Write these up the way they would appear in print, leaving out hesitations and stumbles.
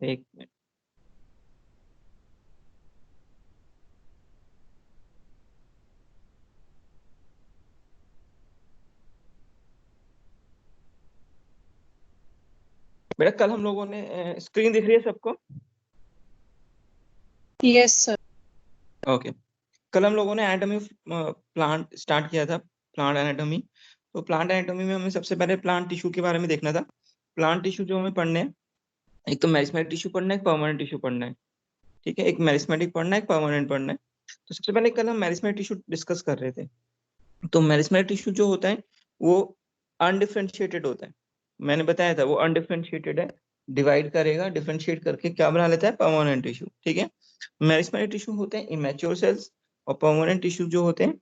एक मिनट। बेटा कल हम लोगों ने स्क्रीन दिख रही है सबको? Yes sir. ओके। कल हम लोगों ने एनाटॉमी प्लांट स्टार्ट किया था, प्लांट एनाटॉमी। तो प्लांट एनाटॉमी में हमें सबसे पहले प्लांट टिश्यू के बारे में देखना था। प्लांट टिश्यू जो हमें पढ़ने हैं, एक तो मेरिस्टेमेटिक टिश्यू पढ़ना है, एक परमानेंट टिश्यू पढ़ना है। ठीक है, एक मेरिस्टेमेटिक पढ़ना है, एक परमानेंट पढ़ना है। तो सबसे पहले कल हम मेरिस्टेमेटिक टिश्यू डिस्कस कर रहे थे। तो मेरिस्टेमेटिक टिश्यू जो होता है वो अनडिफरेंशिएटेड होता है। मैंने बताया था वो अनडिफरेंशिएटेड है, डिवाइड करेगा, डिफरेंशिएट करके क्या बना लेता है, परमानेंट टिश्यू। ठीक है, मेरिस्टेमेटिक टिश्यू होते हैं इमैच्योर सेल्स, और परमानेंट टिश्यू जो होते हैं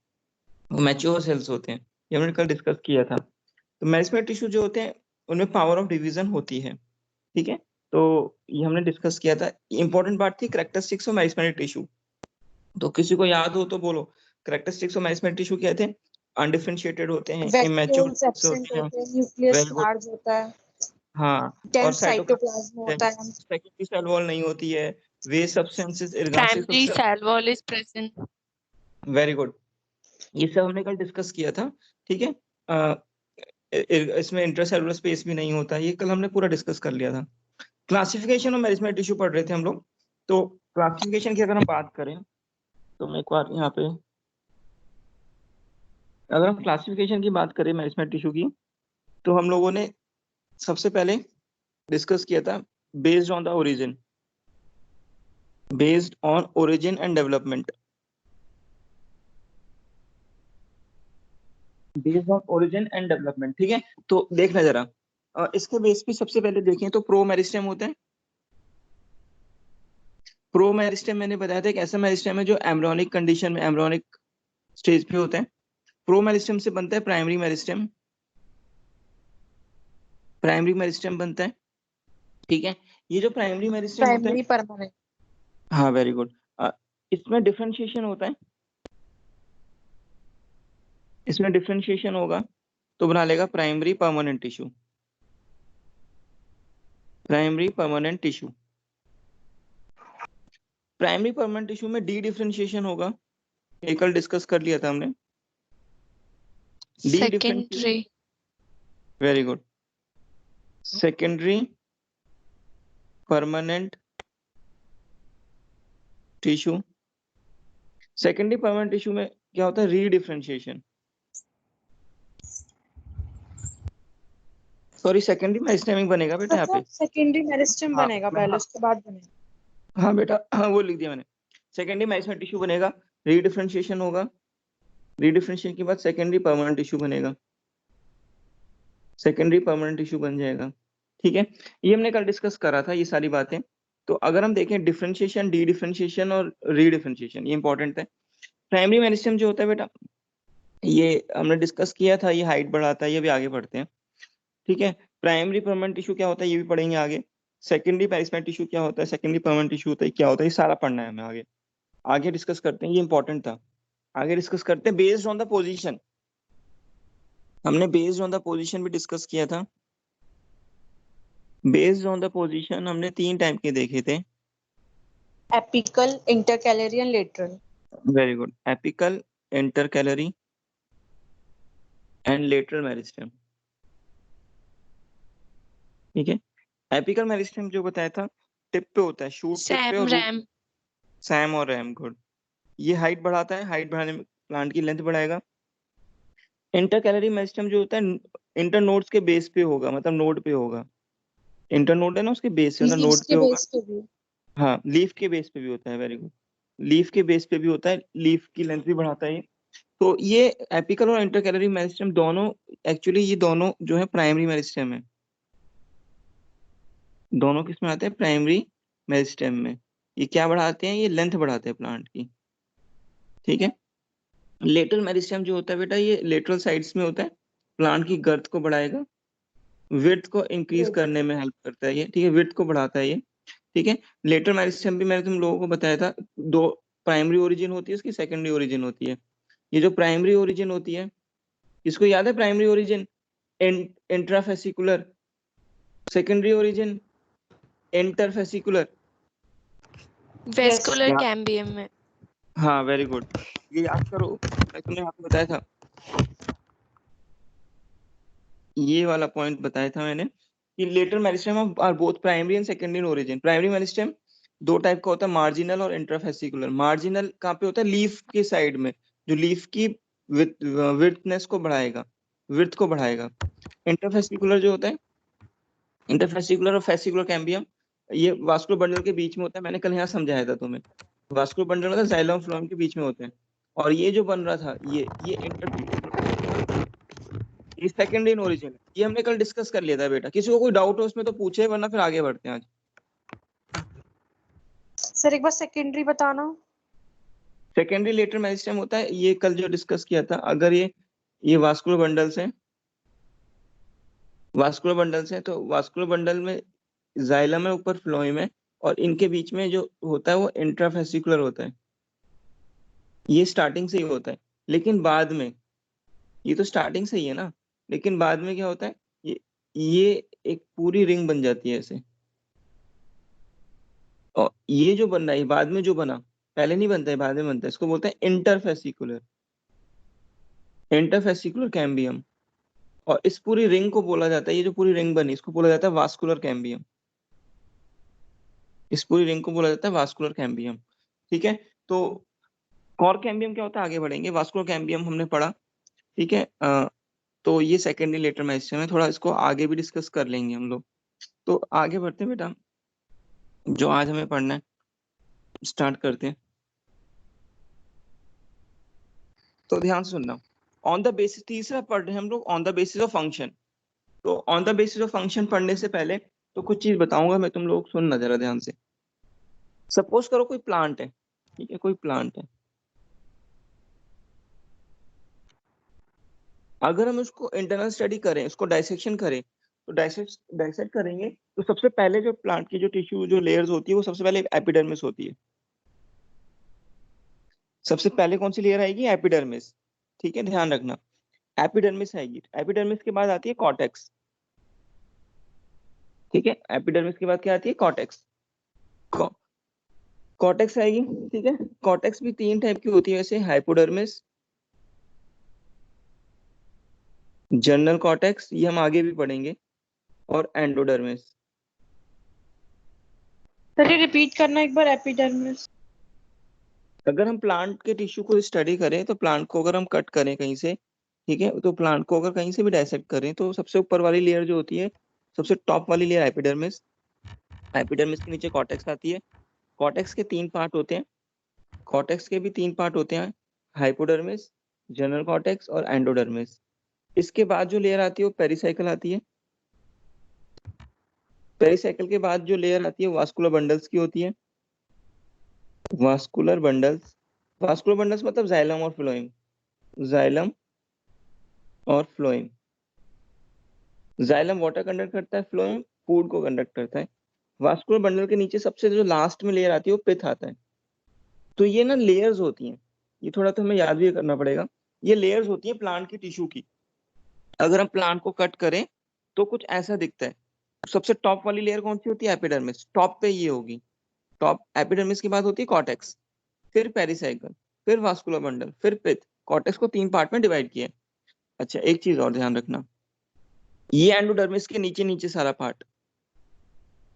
वो मैच्योर सेल्स होते हैं। ये हमने कल डिस्कस किया था। तो मेरिस्टेमेटिक टिश्यू जो होते हैं उनमें पावर ऑफ डिवीजन होती है। ठीक है, तो ये हमने डिस्कस किया था। इंपॉर्टेंट बात थी कैरेक्टरिस्टिक्स ऑफ मेरिस्टेमेटिक टिश्यू। तो किसी को याद हो तो बोलो, कैरेक्टरिस्टिक्स ऑफ मेरिस्टेमेटिक टिश्यू क्या थे? अनडिफरेंशिएटेड होते हैं, इमैच्योर वैक्यूल्स एब्सेंट होते हैं। होते हैं, न्यूक्लियस वेरी गुड। लार्ज होता है, हाँ, और डेंस साइटोप्लाज्म होता है। सेकेंडरी सेल वॉल नहीं होती है, वे सब्सटेंसेस इर्गासिव Primary cell wall is present. Very good. ये सब हमने कल डिस्कस किया था। ठीक है, इसमें इंट्रासेलुलर स्पेस भी नहीं होता, ये कल हमने पूरा डिस्कस कर लिया था। क्लासिफिकेशन ऑफ मेरिस्टेमेटिक टिश्यू पढ़ रहे थे हम लोग। तो क्लासिफिकेशन की अगर हम बात करें तो मैं एक बार यहाँ पे, अगर हम क्लासिफिकेशन की बात करें मेरिस्टेमेटिक टिश्यू की, तो हम लोगों ने सबसे पहले डिस्कस किया था based on the origin, based on origin and development, based on origin and development. ठीक है, तो देखना जरा, इसके बेस पे सबसे पहले देखें तो प्रो मेरिस्टेम होता है। प्रो मेरिस्टेम मैंने बताया था एक ऐसा मेरिस्टेम है जो एम्ब्रियोनिक कंडीशन में, एम्ब्रियोनिक स्टेज पे होता है। प्रो मेरिस्टेम से बनता है प्राइमरी मेरिस्टेम, प्राइमरी मेरिस्टेम बनता है। ठीक है, ये जो प्राइमरी मेरिस्टेम होता है, प्राइमरी परमानेंट। हाँ वेरी गुड, इसमें डिफरेंशिएशन होता है, इसमें डिफरेंशिएशन होगा तो बना लेगा primary permanent tissue, primary permanent tissue. Primary permanent tissue में डी डिफरेंशिएशन होगा, ये कल डिस्कस कर लिया था हमने। D differentiation, Secondary. Very good. Secondary permanent tissue, secondary permanent tissue में क्या होता है, रीडिफरेंशिएशन। सॉरी, सेकेंडरी मेरिस्टेमिक बनेगा बेटा यहाँ पे। सेकेंडरी मेरिस्टेम हाँ, बनेगा हाँ, पहले, उसके बाद बनेगा। हाँ बेटा, हाँ वो लिख दिया मैंने। सेकेंडरी मेरिस्टेमिक टिश्यू बनेगा, रीडिफरेंशिएशन होगा, रीडिफरेंशिएशन के बाद सेकेंडरी परमानेंट टिश्यू बनेगा, सेकेंडरी परमानेंट टिश्यू बन जाएगा। ठीक है, ये हमने कल डिस्कस करा था ये सारी बातें। तो अगर हम देखें डिफरेंशिएशन, डी डिफरेंशिएशन और रीडिफरेंशिएशन, ये इंपॉर्टेंट है। प्राइमरी मेरिस्टेम जो होता है बेटा, ये हमने डिस्कस किया था, ये हाइट बढ़ाता है, ये भी आगे पढ़ते हैं। ठीक है, प्राइमरी परमानेंट टिश्यू क्या होता है ये भी पढ़ेंगे आगे। सेकेंडरी मेरिस्टेमिक टिश्यू क्या होता है, सेकेंडरी परमानेंट टिश्यू होता है क्या होता है, ये सारा पढ़ना है हमें आगे, आगे डिस्कस करते हैं, ये इंपॉर्टेंट था। आगे डिस्कस करते हैं बेस्ड ऑन द पोजीशन, हमने बेस्ड ऑन द पोजीशन भी डिस्कस किया था। बेस्ड ऑन द पोजीशन हमने 3 टाइप के देखे थे। Apical, intercalary and lateral. Very good, apical, intercalary and lateral meristem. ठीक है, एपिकल मेरिस्टेम जो बताया था टिप पे होता है, शूट टिप पे, Sam और Ram. सैम और रैम। गुड, ये हाइट बढ़ाता है, हाइट बढ़ाने में प्लांट की लेंथ बढ़ाएगा। इंटरकैलरी मेरिस्टेम जो होता है इंटर नोड्स के बेस पे होगा, मतलब नोड पे होगा। इंटर नोड है ना, उसके बेस पे, मतलब नोड लीव्स पे के होगा। बेस पे भी। हाँ, लीफ के बेस पे भी होता है, वेरी गुड, लीफ के बेस पे भी होता है, लीफ की लेंथ भी बढ़ाता है ये। तो ये एपिकल और इंटरकैलरी मेरिस्टेम दोनों, एक्चुअली ये दोनों जो है प्राइमरी मेरिस्टेम है, दोनों किस में आते हैं, प्राइमरी मेरिस्टेम में। ये क्या बढ़ाते हैं, ये लेंथ बढ़ाते हैं प्लांट की। ठीक है, लेटरल मेरिस्टेम जो होता है बेटा, ये लेटरल साइड्स में होता है, प्लांट की गर्थ को बढ़ाएगा, विड्थ को इंक्रीज करने में हेल्प करता है ये। ठीक है, विड्थ को बढ़ाता है ये। ठीक है, लेटरल मेरिस्टेम भी मैंने तुम लोगों को बताया था, दो प्राइमरी ओरिजिन होती है, इसकी सेकेंडरी ओरिजिन होती है। ये जो प्राइमरी ओरिजिन होती है, इसको याद है, primary origin intrafascicular, secondary origin interfascicular. Vascular Yeah. cambium में. हाँ, वेरी गुड। ये याद करो, मैं तुमने आपको बताया था, ये वाला पॉइंट बताया था मैंने कि later meristem are both primary and secondary in origin. Primary meristem दो टाइप का होता है, मार्जिनल और इंट्राफेसिकुलर। मार्जिनल कहाँ पे होता है? लीफ के साइड में, जो लीफ की विड्थनेस को बढ़ाएगा, विड्थ को बढ़ाएगा। इंट्राफेसिकुलर जो होता है, इंटरफेसिकुलर और फेसिकुलर कैम्बियम, ये वास्कुलर बंडल के बीच में होता है। मैंने कल यहाँ समझाया था तुम्हें, वास्कुलर बंडल होता है जाइलम फ्लोएम के बीच में होते हैं। और ये जो बन रहा था, ये ये सेकेंडरी इन ओरिजिन है। ये हमने कल डिस्कस कर लिया था बेटा। किसी को कोई डाउट हो उसमें तो पूछे, वरना फिर आगे बढ़ते हैं आज। सर एक बार सेकेंडरी बताना। सेकेंडरी लेटर मेरिस्टेम होता है, ये कल जो डिस्कस किया था। अगर ये वास्कुलर बंडल्स हैं, वास्कुलर बंडल्स हैं, तो वास्कुलर बंडल में जाइलम है, ऊपर फ्लोएम है, और इनके बीच में जो होता है वो इंट्राफेसिकुलर होता है। ये स्टार्टिंग से ही होता है, लेकिन बाद में, ये तो स्टार्टिंग से ही है ना, लेकिन बाद में क्या होता है, ये एक पूरी रिंग बन जाती है ऐसे। और ये जो बन रहा है बाद में, जो बना, पहले नहीं बनता है, बाद में बनता है, इसको बोलते हैं इंटरफेसिकुलर, इंटरफेसिकुलर कैम्बियम। और इस पूरी रिंग को बोला जाता है, ये जो पूरी रिंग बनी इसको बोला जाता है वास्कुलर कैम्बियम। इस पूरी रिंग को बोला जाता है वास्कुलर कैम्बियम। ठीक है, तो कॉर कैम्बियम क्या होता है आगे बढ़ेंगे। वास्कुलर कैम्बियम हमने पढ़ा, ठीक है। तो ये सेकेंडरी लेटर मेरिस्टेम है, थोड़ा इसको आगे भी डिस्कस कर लेंगे हम लोग। तो आगे बढ़ते हैं बेटा, जो आज हमें पढ़ना है स्टार्ट करते हैं। तो ध्यान से सुनना, ऑन द बेसिस, तीसरा पढ़ रहे हैं हम लोग, on the basis of function. तो on the basis of function पढ़ने से पहले तो कुछ चीज बताऊंगा मैं, तुम लोग सुनना जरा ध्यान से। सपोज करो कोई प्लांट है, ठीक है, कोई प्लांट है। अगर हम उसको इंटरनल स्टडी करें, उसको डाइसेक्शन करें, तो डाइसेक्ट करेंगे तो सबसे पहले जो प्लांट की जो टिश्यू जो लेयर्स होती है, वो सबसे पहले एपिडर्मिस होती है। सबसे पहले कौन सी लेयर आएगी? एपिडर्मिस। ठीक है, ध्यान रखना, एपिडर्मिस आएगी। एपिडर्मिस के बाद आती है कॉर्टेक्स। ठीक है, एपिडर्मिस के बाद क्या आती है? कॉर्टेक्स। कॉर्टेक्स आएगी, ठीक है। कॉर्टेक्स भी तीन टाइप की होती है वैसे, हाइपोडर्मिस, जनरल कॉर्टेक्स, ये हम आगे भी पढ़ेंगे, और एंडोडर्मिस। सर ये रिपीट करना एक बार, एपिडर्मिस। अगर हम प्लांट के टिश्यू को स्टडी करें, तो प्लांट को अगर हम कट करें कहीं से, ठीक है, तो प्लांट को अगर कहीं से भी डायसेक्ट करें, तो सबसे ऊपर वाली लेयर जो होती है, सबसे टॉप वाली लेयर एपिडर्मिस। एपिडर्मिस के नीचे कॉर्टेक्स आती है। कॉर्टेक्स के तीन पार्ट होते हैं, कॉर्टेक्स के भी तीन पार्ट होते हैं, हाइपोडर्मिस, जनरल कॉर्टेक्स और एंडोडर्मिस। इसके बाद जो लेयर आती है वो पेरिसाइकल आती है। पेरिसाइकल के बाद जो लेयर आती है वास्कुलर बंडल्स की होती है। वास्कुलर बंडल्स, वास्कुलर बंडल्स मतलब जाइलम और फ्लोएम, जाइलम और फ्लोएम। जाइलम वाटर कंडक्ट करता है, फ्लोएम फूड को कंडक्ट करता है। वास्कुलर बंडल के नीचे सबसे जो लास्ट में लेयर आती है वो पिथ आता है। तो ये ना लेयर्स होती हैं, ये थोड़ा तो हमें याद भी करना पड़ेगा। ये लेयर्स होती है प्लांट की टिश्यू की। अगर हम प्लांट को कट करें तो कुछ ऐसा दिखता है। सबसे टॉप वाली लेयर कौन सी होती है? एपिडर्मिस। टॉप पे ये होगी, टॉप एपिडर्मिस के बाद होती है कॉर्टेक्स, फिर पेरिसाइकल, फिर वास्कुलर बंडल, फिर पिथ। कॉर्टेक्स को तीन पार्ट में डिवाइड किया है। अच्छा, एक चीज और ध्यान रखना, ये एंडोडर्मिस के नीचे नीचे सारा पार्ट,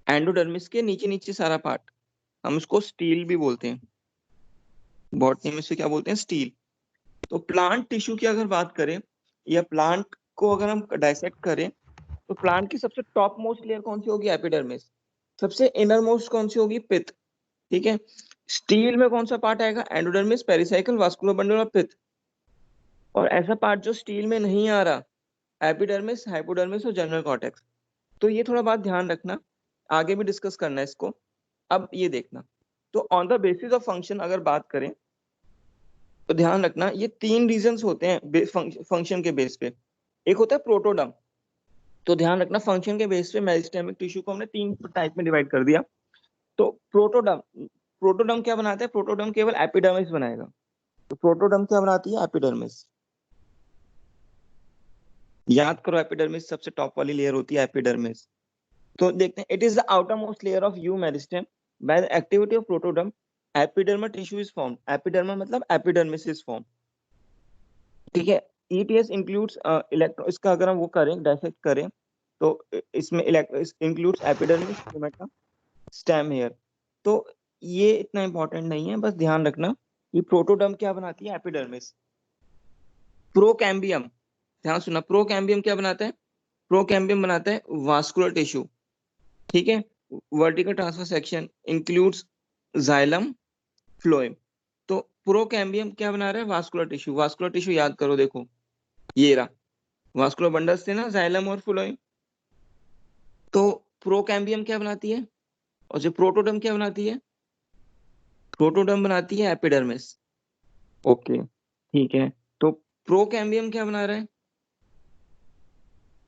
एंडोडर्मिस के नीचे नीचे सारा पार्ट, हम उसको स्टील भी बोलते हैं, बॉटनी में से क्या बोलते हैं? स्टील। तो प्लांट टिश्यू की अगर बात करें, या प्लांट को अगर हम डाइसेक्ट करें, तो प्लांट की सबसे टॉप मोस्ट लेयर कौन सी होगी? एपिडर्मिस। सबसे इनर मोस्ट कौन सी होगी? पिथ। ठीक है, स्टील में कौन सा पार्ट आएगा? एंडोडर्मिस, पेरिसाइकल, वास्कुलर बंडल और पिथ। और ऐसा पार्ट जो स्टील में नहीं आ रहा, एपिडर्मिस, हाइपोडर्मिस और जनरल कॉर्टेक्स। तो ये थोड़ा बात ध्यान रखना, आगे भी डिस्कस करना है इसको। अब ये देखना, तो on the basis of function अगर बात करें, तो ध्यान रखना ये तीन रीजंस होते हैं फंक्शन के बेस पे। एक होता है प्रोटोडर्म। तो ध्यान रखना, फंक्शन के बेस पे मेरिस्टेमिक टिश्यू को हमने तीन टाइप में डिवाइड कर दिया। तो प्रोटोडर्म, प्रोटोडर्म क्या बनाता है? प्रोटोडर्म केवल एपिडर्मिस बनाएगा। तो प्रोटोडर्म क्या बनाती है? एपिडर्मिस। याद करो, एपिडर्मिस सबसे टॉप वाली लेयर होती है, एपिडर्मिस। तो देखते हैं, it is the outer most layer of you meristem by the activity of protoderm epidermal tissue is form. Epidermal मतलब एपिडर्मिस इज फॉर्म, ठीक है। ईटीएस इंक्लूड्स इलेक्ट्रो, इसका अगर हम वो करें डाइसेक्ट करें तो इसमें includes epidermis, stomata, stem hair. तो ये इतना इंपॉर्टेंट नहीं है, बस ध्यान रखना कि प्रोटोडर्म क्या बनाती है, एपिडर्मिस। प्रोकैम्बियम, ध्यान सुनना, प्रोकैम्बियम क्या बनाता है, प्रोकैम्बियम बनाता है वास्कुलर टिश्यू, ठीक है। Vertical transfer section includes xylem, phloem. तो प्रोकैम्बियम क्या बना रहा है, वास्कुलर टिश्यू। वास्कुलर टिश्यू याद करो, देखो ये रहा, वास्कुलर बंडल्स थे ना, जाइलम और फ्लोएम। तो प्रोकैम्बियम क्या बनाती है, और जो प्रोटोडर्म क्या बनाती है, प्रोटोडर्म बनाती है एपिडर्मिस। ओके, ठीक है। तो प्रोकैम्बियम क्या बना रहा है,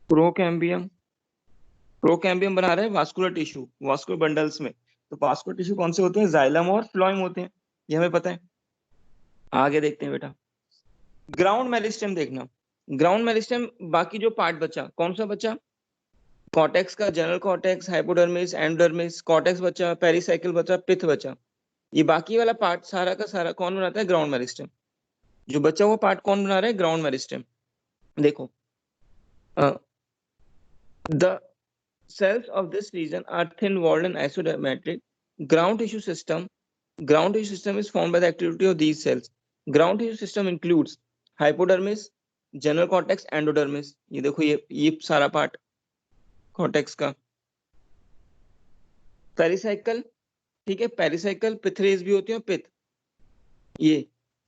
प्रोकैम्बियम, प्रोकैम्बियम बना रहा है वास्कुलर टिश्यू, वास्कुलर बंडल्स में। तो वास्कुलर टिश्यू कौन से होते हैं, जाइलम और फ्लोएम होते हैं, ये हमें पता है। आगे देखते हैं बेटा, ग्राउंड मेरिस्टेम देखना। ग्राउंड मेरिस्टेम, बाकी जो पार्ट बचा, कौन सा बचा, कॉर्टेक्स का, general cortex, hypodermis, endodermis, cortex बचा, पेरिसाइकिल बचा, पिथ बचा। ये बाकी वाला पार्ट सारा का सारा कौन बनाता है, ग्राउंड मेरिस्टेम। जो बचा हुआ पार्ट कौन बना रहा है, ग्राउंड मेरिस्टेम। देखो, the cells of this region are thin walled and isodermatic. Ground tissue system, ground tissue system is formed by the activity of these cells. Ground tissue system includes hypodermis, general cortex, endodermis. ये देखो, ये सारा part cortex का। Pericycle, ठीक है, pericycle पिथरेज भी होती है, पिथ, ये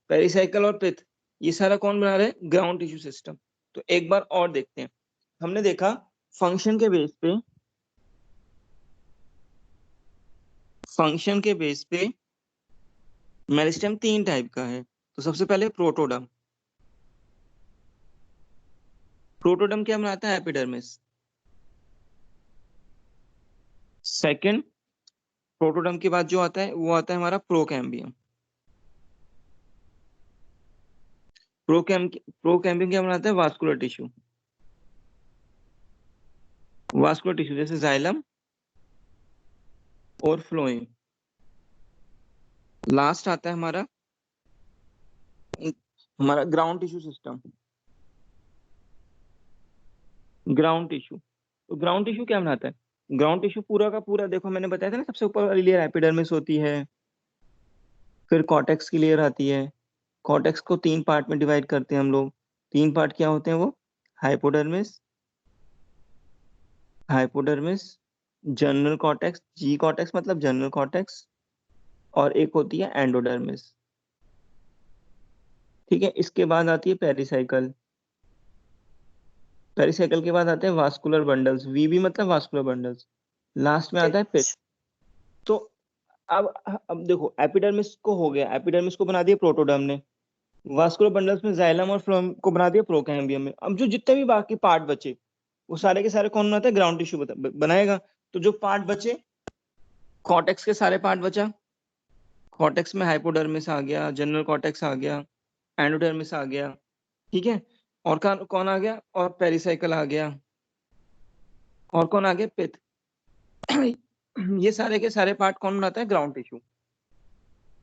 पेरिसाइकल और पिथ, ये सारा कौन बना रहे हैं, ग्राउंड टिश्यू सिस्टम। तो एक बार और देखते हैं, हमने देखा फंक्शन के बेस पे, फंक्शन के बेस पे मेरिस्टेम 3 टाइप का है। तो सबसे पहले प्रोटोडर्म, प्रोटोडर्म क्या बनाता है, एपिडर्मिस। सेकंड, प्रोटोडर्म के बाद जो आता है वो आता है हमारा प्रोकैम्बियम। प्रोकैम्बियम क्या बनाता है, वास्कुलर टिश्यू, वास्कुलर टिश्यू जैसे जाइलम और फ्लोएम। लास्ट आता है हमारा हमारा ground tissue system, ground tissue. तो ग्राउंड टिश्यू क्या बनाता है, ग्राउंड टिश्यू पूरा का पूरा, देखो मैंने बताया था ना, सबसे ऊपर वाली लेयर एपिडर्मिस होती है, फिर कॉर्टेक्स की लेयर आती है। कॉर्टेक्स को 3 पार्ट में डिवाइड करते हैं हम लोग। 3 पार्ट क्या होते हैं वो, हाइपोडर्मिस, हाइपोडर्मिस, जनरल कॉर्टेक्स, जी कॉर्टेक्स मतलब जनरल कॉर्टेक्स, और एक होती है एंडोडर्मिस, ठीक है। इसके बाद आती है पेरिसाइकल, पेरिसाइकल के बाद आते हैं वास्कुलर बंडल्स, वीबी मतलब वास्कुलर बंडल्स। लास्ट में आता है पिथ। तो अब देखो, एपिडर्मिस को हो गया, एपिडर्मिस को बना दिया प्रोटोडर्म ने, वास्कुलर बंडल्स में जाइलम और फ्लोएम को बना दिया प्रोकैम्बियम में। अब जो जितने भी बाकी पार्ट बचे वो सारे के सारे कौन बनाता है, ग्राउंड टिश्यू बनाएगा। तो जो पार्ट बचे, कॉर्टेक्स के सारे पार्ट बचा, कॉर्टेक्स में हाइपोडर्मिस आ गया, जनरल कॉर्टेक्स आ गया, एंडोडर्मिस आ गया, ठीक है। और कौन आ गया, और पेरिसाइकल आ गया, और कौन आ गया, पिथ। ये सारे के सारे पार्ट कौन बनाता है, ग्राउंड टिश्यू।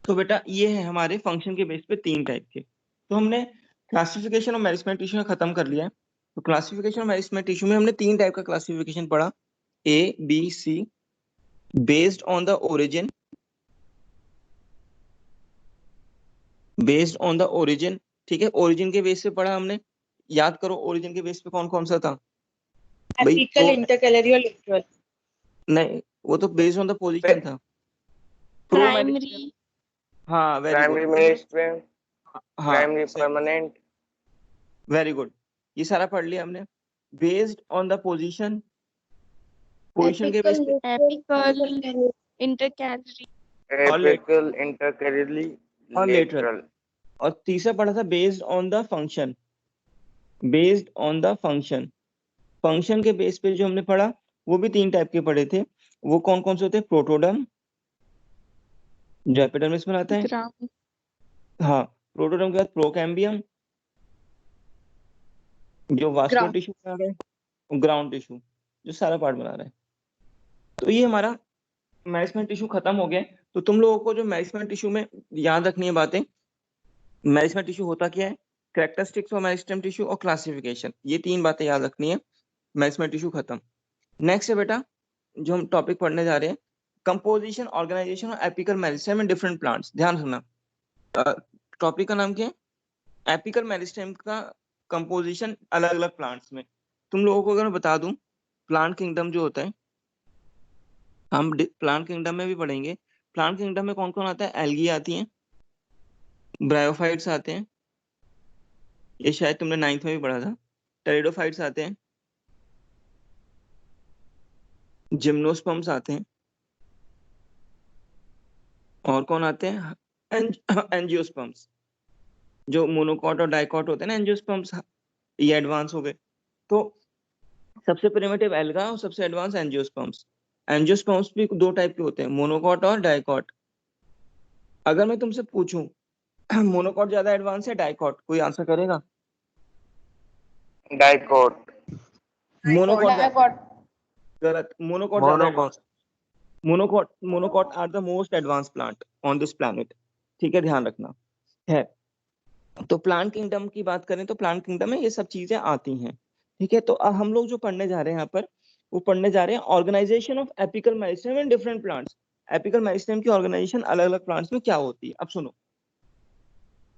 तो बेटा ये है हमारे फंक्शन के बेस पे 3 टाइप के। तो हमने क्लासिफिकेशन ऑफ मेरिस्टेम टिश्यू खत्म कर लिया है। तो क्लासिफिकेशन ऑफ मेरिस्टेम टिश्यू में हमने 3 टाइप का क्लासिफिकेशन पढ़ा, A B C, based on the origin, based on the origin, ठीक है। ओरिजिन के बेस पे पढ़ा हमने, याद करो ओरिजिन के बेस पे कौन कौन सा था भाई, एपिकल, इंटरकैलरी और लेटरल। नहीं, वो तो बेस्ड ऑन द पोजीशन था। Primary. हाँ, वेरी गुड, प्राइमरी मेरिस्टेम, हाँ प्राइमरी परमानेंट, वेरी गुड, ये सारा पढ़ लिया हमने। Based on the position, position के बेस पे, Apical. Intercalary. और लेट एपिकल, इंटरकैलरी, और लेटरल, लेटरल। और तीसरा पढ़ा था based on the function, based on the function. Function के बेस पे जो हमने पढ़ा वो भी 3 टाइप के पढ़े थे। वो कौन कौन से होते हैं, प्रोटोडर्म जो एपिडर्मिस बनाता है, Ground. हाँ, प्रोटोडर्म के बाद प्रोकैम्बियम जो वास्कुलर ग्राउंड। टिश्यू बना रहा है, ग्राउंड टिश्यू जो सारा पार्ट बना रहा है। तो ये हमारा मेरिस्टेम टिश्यू खत्म हो गया। तो तुम लोगों को जो मेरिस्टेम टिश्यू में याद रखनी है बातें, मेरिस्टेम टिश्यू होता क्या है, कैरेक्टरिस्टिक्स ऑफ मेरिस्टेम टिश्यू और क्लासिफिकेशन, ये 3 बातें याद रखनी है। मेरिस्टेम टिश्यू खत्म। नेक्स्ट है बेटा जो हम टॉपिक पढ़ने जा रहे हैं, कंपोजिशन, ऑर्गेनाइजेशन और apical meristem in different plants. ध्यान रखना, टॉपिक का नाम क्या है, एपिकल मेरिस्टेम का कंपोजिशन अलग अलग प्लांट्स में। तुम लोगों को अगर मैं बता दूं, प्लांट किंगडम जो होता है, हम प्लांट किंगडम में भी पढ़ेंगे। प्लांट किंगडम में कौन कौन आता है, एल्गी आती हैं, ब्रायोफाइट्स आते हैं, ये शायद तुमने 9th में भी पढ़ा था। टेरिडोफाइट्स आते हैं, जिम्नोस्पर्म्स आते हैं, और कौन आते हैं, एंजियोस्पर्म्स। जो मोनोकॉट और डाइकॉट होते हैं ना एंजियोस्पर्म्स, ये एडवांस हो गए। तो सबसे प्रिमिटिव एल्गा और सबसे एडवांस एंजियोस्पर्म्स। एंजियोस्पर्म्स भी 2 टाइप के होते हैं, मोनोकॉट और डाइकॉट। अगर मैं तुमसे पूछूं मोनोकॉट ज्यादा एडवांस है डाइकॉट, कोई आंसर करेगा? डाइकोट। मोनोकॉट गलत, मोनोकॉट ज्यादा monocot. Advance. Monocot are the most advance plant on this planet, ठीक है, ध्यान रखना है। तो प्लांट किंगडम की बात करें तो प्लांट किंगडम में ये सब चीजें आती हैं, ठीक है। तो अब हम लोग जो पढ़ने जा रहे हैं यहाँ पर, वो पढ़ने जा रहे हैं organization of apical meristem in different plants. Apical meristem की ऑर्गेनाइजेशन अलग अलग प्लांट्स में क्या होती है, अब सुनो।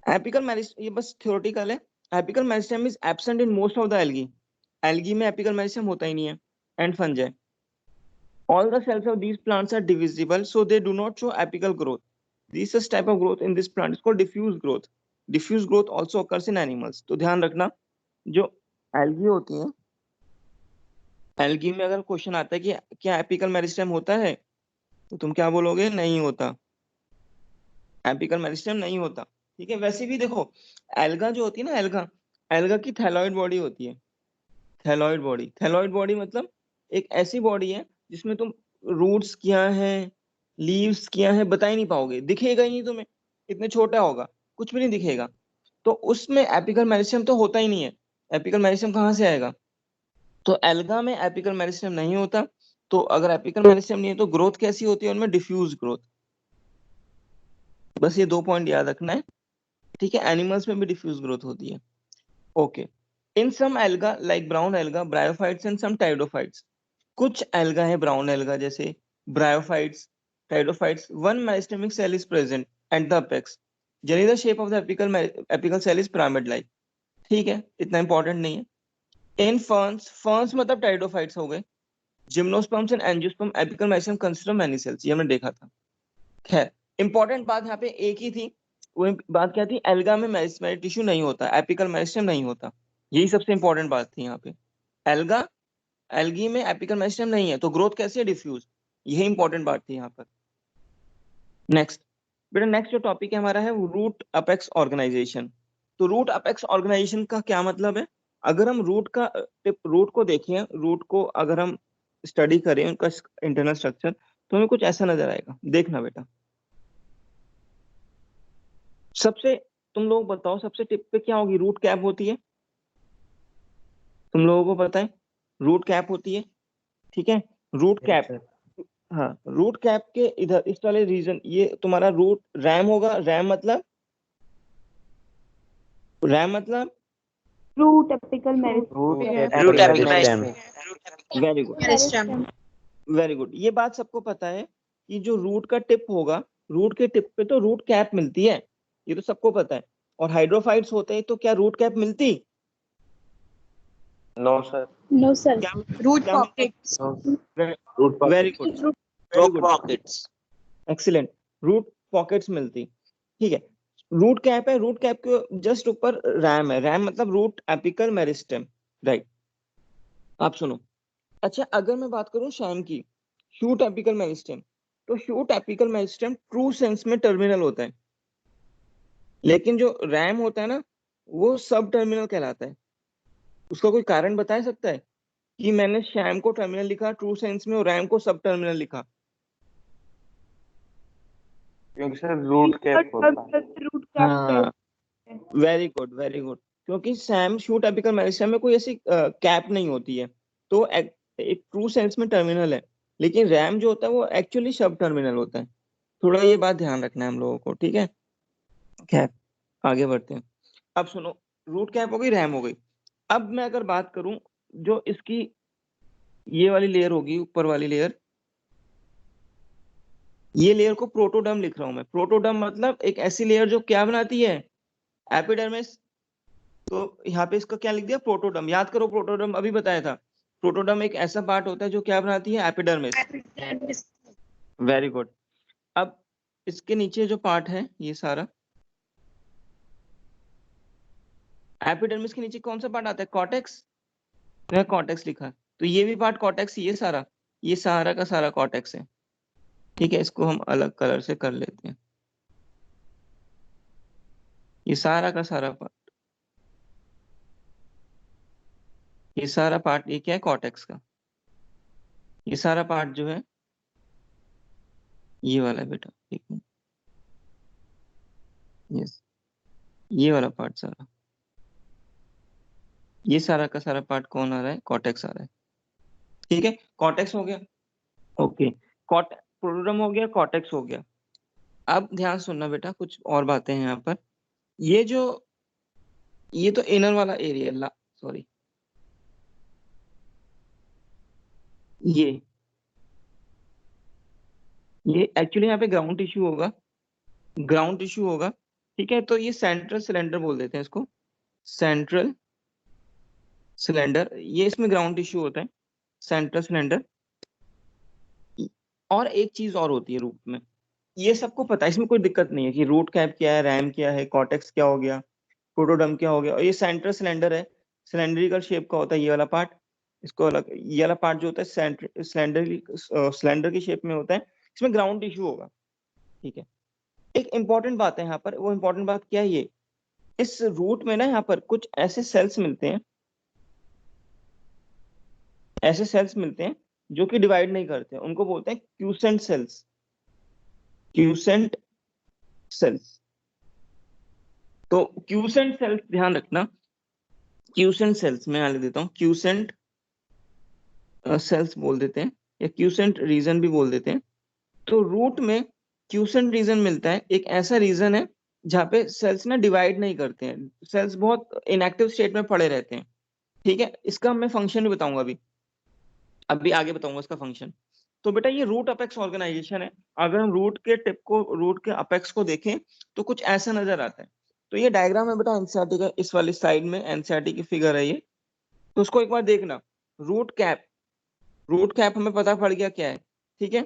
एपिकल मेरिस्टेम, ये बस थ्योरेटिकल है। Apical meristem is absent in most of the algae. Algae में एपिकल मेरिस्टेम होता ही नहीं है, and fungi. All the cells of these plants are divisible, so they do not show apical growth. This type of growth in this plant is called diffuse growth. Diffuse growth also occurs in animals. तो ध्यान रखना, जो algae होती है, algae में अगर question आता है कि क्या एपिकल मेरिस्टेम होता है, तो तुम क्या बोलोगे, नहीं होता, एपिकल मेरिस्टेम नहीं होता, ठीक है। वैसे भी देखो, एल्गा जो होती है ना, एल्गा, एल्गा की थैलॉइड बॉडी होती है। थैलॉइड बॉडी, थैलॉइड बॉडी मतलब एक ऐसी बॉडी है जिसमें तुम रूट्स क्या है, लीव्स क्या है बता ही नहीं पाओगे, दिखेगा ही नहीं तुम्हें, इतने छोटा होगा, कुछ भी नहीं दिखेगा। तो उसमें एपिकल मेरिस्टेम तो होता ही नहीं है। एपिकल मेरिस्टेम कहाँ से आएगा? तो एल्गा में एपिकल मेरिस्टेम नहीं होता। तो अगर एपिकल मेरिस्टेम नहीं है तो ग्रोथ कैसी होती है उनमें, डिफ्यूज ग्रोथ। बस ये 2 पॉइंट याद रखना है, ठीक है। एनिमल्स में भी डिफ्यूज ग्रोथ होती है, okay. In some algae like brown algae, bryophytes and some pteridophytes, कुछ एल्गा है ब्राउन एल्गा जैसे bryophytes, pteridophytes, one meristematic cell is present at the apex. Generally the shape of the apical cell is pyramid like, ठीक है, इतना important नहीं है। इन ferns, ferns मतलब टाइडोफाइट्स हो गए, gymnosperms and angiosperm apical meristem consist of many cells, ये हमने देखा था। खैर, इंपॉर्टेंट बात यहाँ पे एक ही थी, वो बात क्या थी, एल्गा में मेरिस्टेमेटिक टिश्यू नहीं होता, एपिकल मेरिस्टेम नहीं होता, यही सबसे इंपॉर्टेंट बात थी यहाँ पे। एल्गा, एल्गी में एपिकल मेरिस्टेम नहीं है, तो ग्रोथ कैसे है, डिफ्यूज, यही इंपॉर्टेंट बात थी यहाँ पर। नेक्स्ट बेटा, नेक्स्ट जो टॉपिक है हमारा है वो रूट अपेक्स ऑर्गेनाइजेशन। तो रूट अपेक्स ऑर्गेनाइजेशन का क्या मतलब है? अगर हम रूट का रूट को देखें, रूट को अगर हम स्टडी करें उनका इंटरनल स्ट्रक्चर, तो हमें कुछ ऐसा नजर आएगा, देखना बेटा। सबसे, तुम लोग बताओ, सबसे टिप पे क्या होगी, रूट कैप होती है, तुम लोगों को पता है रूट कैप होती है, ठीक है, रूट कैप। हाँ, रूट कैप के इधर इस वाले रीजन, ये तुम्हारा रूट रैम होगा। रैम मतलब Root apical meristem. Very good, Meristem. Very good. ये बात सबको पता है कि जो रूट का टिप होगा, रूट के टिप पे तो रूट कैप मिलती है, ये तो सबको पता है। और हाइड्रोफाइट्स होते हैं तो क्या रूट कैप मिलती? No sir. No, sir. क्या Root क्या pockets. Very good, very good, excellent, root pockets मिलती, ठीक है। रूट कैप है, रूट कैप के जस्ट ऊपर रैम है, रैम मतलब रूट एपिकल मेरिस्टेम, राइट। आप सुनो, अच्छा अगर मैं बात करूं शैम की, शूट एपिकल मेरिस्टेम, तो shoot apical meristem true sense में टर्मिनल होता है, लेकिन जो रैम होता है ना, वो सब टर्मिनल कहलाता है। उसका कोई कारण बता सकता है कि मैंने शैम को टर्मिनल लिखा ट्रू सेंस में और रैम को सब टर्मिनल लिखा? क्योंकि सर रूट कैप होता है। Root हाँ, वेरी गुड, वेरी गुड। क्योंकि सैम शूट एपिकल मेरिस्टेम में कोई ऐसी कैप नहीं होती है, तो एक ट्रू सेंस में टर्मिनल है। लेकिन रैम जो होता है वो एक्चुअली सब टर्मिनल होता है। थोड़ा ये बात ध्यान रखना है हम लोगों को, ठीक है। खैर आगे बढ़ते हैं। अब सुनो, रूट कैप हो गई, रैम हो गई। अब मैं अगर बात करूं, जो इसकी ये वाली लेयर होगी, ऊपर वाली लेयर, ये लेयर को प्रोटोडर्म लिख रहा हूं मैं। प्रोटोडर्म मतलब एक ऐसी लेयर जो क्या बनाती है, एपिडर्मिस। तो यहाँ पे इसका क्या लिख दिया, प्रोटोडर्म। याद करो, प्रोटोडर्म अभी बताया था। प्रोटोडर्म एक ऐसा पार्ट होता है जो क्या बनाती है, एपिडर्मिस। Very good. अब इसके नीचे जो पार्ट है ये सारा, एपिडर्मिस के नीचे कौन सा पार्ट आता है, कॉर्टेक्स। तो कॉर्टेक्स लिखा, तो ये भी पार्ट कॉर्टेक्स, ये सारा का सारा कॉर्टेक्स है। ठीक है, इसको हम अलग कलर से कर लेते हैं। ये सारा का सारा पार्ट, ये सारा पार्ट ये क्या है, कॉर्टेक्स का। ये सारा पार्ट जो है ये वाला है बेटा, ठीक है। यस, ये वाला पार्ट सारा, ये सारा का सारा पार्ट कौन आ रहा है, कॉर्टेक्स आ रहा है। ठीक है, कॉर्टेक्स हो गया। ओके, प्रोटोडर्म हो गया, कॉर्टेक्स हो गया। अब ध्यान सुनना बेटा, कुछ और बातें हैं यहाँ पर। ये जो, ये तो इनर वाला एरिया, सॉरी, ये एक्चुअली यहाँ पे ग्राउंड टिश्यू होगा, ग्राउंड टिश्यू होगा। ठीक है, तो ये सेंट्रल सिलेंडर बोल देते हैं इसको, सेंट्रल सिलेंडर। ये इसमें ग्राउंड टिश्यू होता है, सेंट्रल सिलेंडर। और एक चीज और होती है रूट में, ये सबको पता है, इसमें कोई दिक्कत नहीं है कि रूट कैप क्या है, रैम क्या है, कॉर्टेक्स क्या हो गया, प्रोटोडर्म क्या हो गया। और ये सेंट्रल सिलेंडर है, सिलेंड्रिकल शेप का होता है ये वाला पार्ट। इसको अलग, ये वाला पार्ट जो होता है सिलेंडर की शेप में होता है, इसमें ग्राउंड टिश्यू होगा। ठीक है, एक इंपॉर्टेंट बात है यहाँ पर, वो इंपॉर्टेंट बात क्या है, ये इस रूट में ना यहाँ पर कुछ ऐसे सेल्स मिलते हैं, ऐसे सेल्स मिलते हैं जो कि डिवाइड नहीं करते, उनको बोलते हैं क्यूसेंट सेल्स, क्यूसेंट सेल्स। तो क्यूसेंट सेल्स ध्यान रखना, क्यूसेंट सेल्स मैं यहाँ लिख देता हूँ, क्यूसेंट सेल्स बोल देते हैं, या क्यूसेंट रीजन भी बोल देते हैं। तो रूट में क्यूसेंट रीजन मिलता है, एक ऐसा रीजन है जहाँ पे सेल्स ना डिवाइड नहीं करते हैं, सेल्स बहुत इनएक्टिव स्टेट में पड़े रहते हैं। ठीक है, इसका मैं फंक्शन भी बताऊंगा अभी आगे बताऊंगा इसका फंक्शन। तो बेटा ये रूट अपेक्स ऑर्गेनाइजेशन है। अगर हम रूट के टिप को, रूट के अपेक्स को देखें तो कुछ ऐसा नजर आता है। तो ये डायग्राम है बेटा एनसीईआरटी का, इस वाली साइड में एनसीईआरटी की फिगर है ये, तो उसको एक बार देखना। रूट कैप, रूट कैप हमें पता पड़ गया क्या है। ठीक है,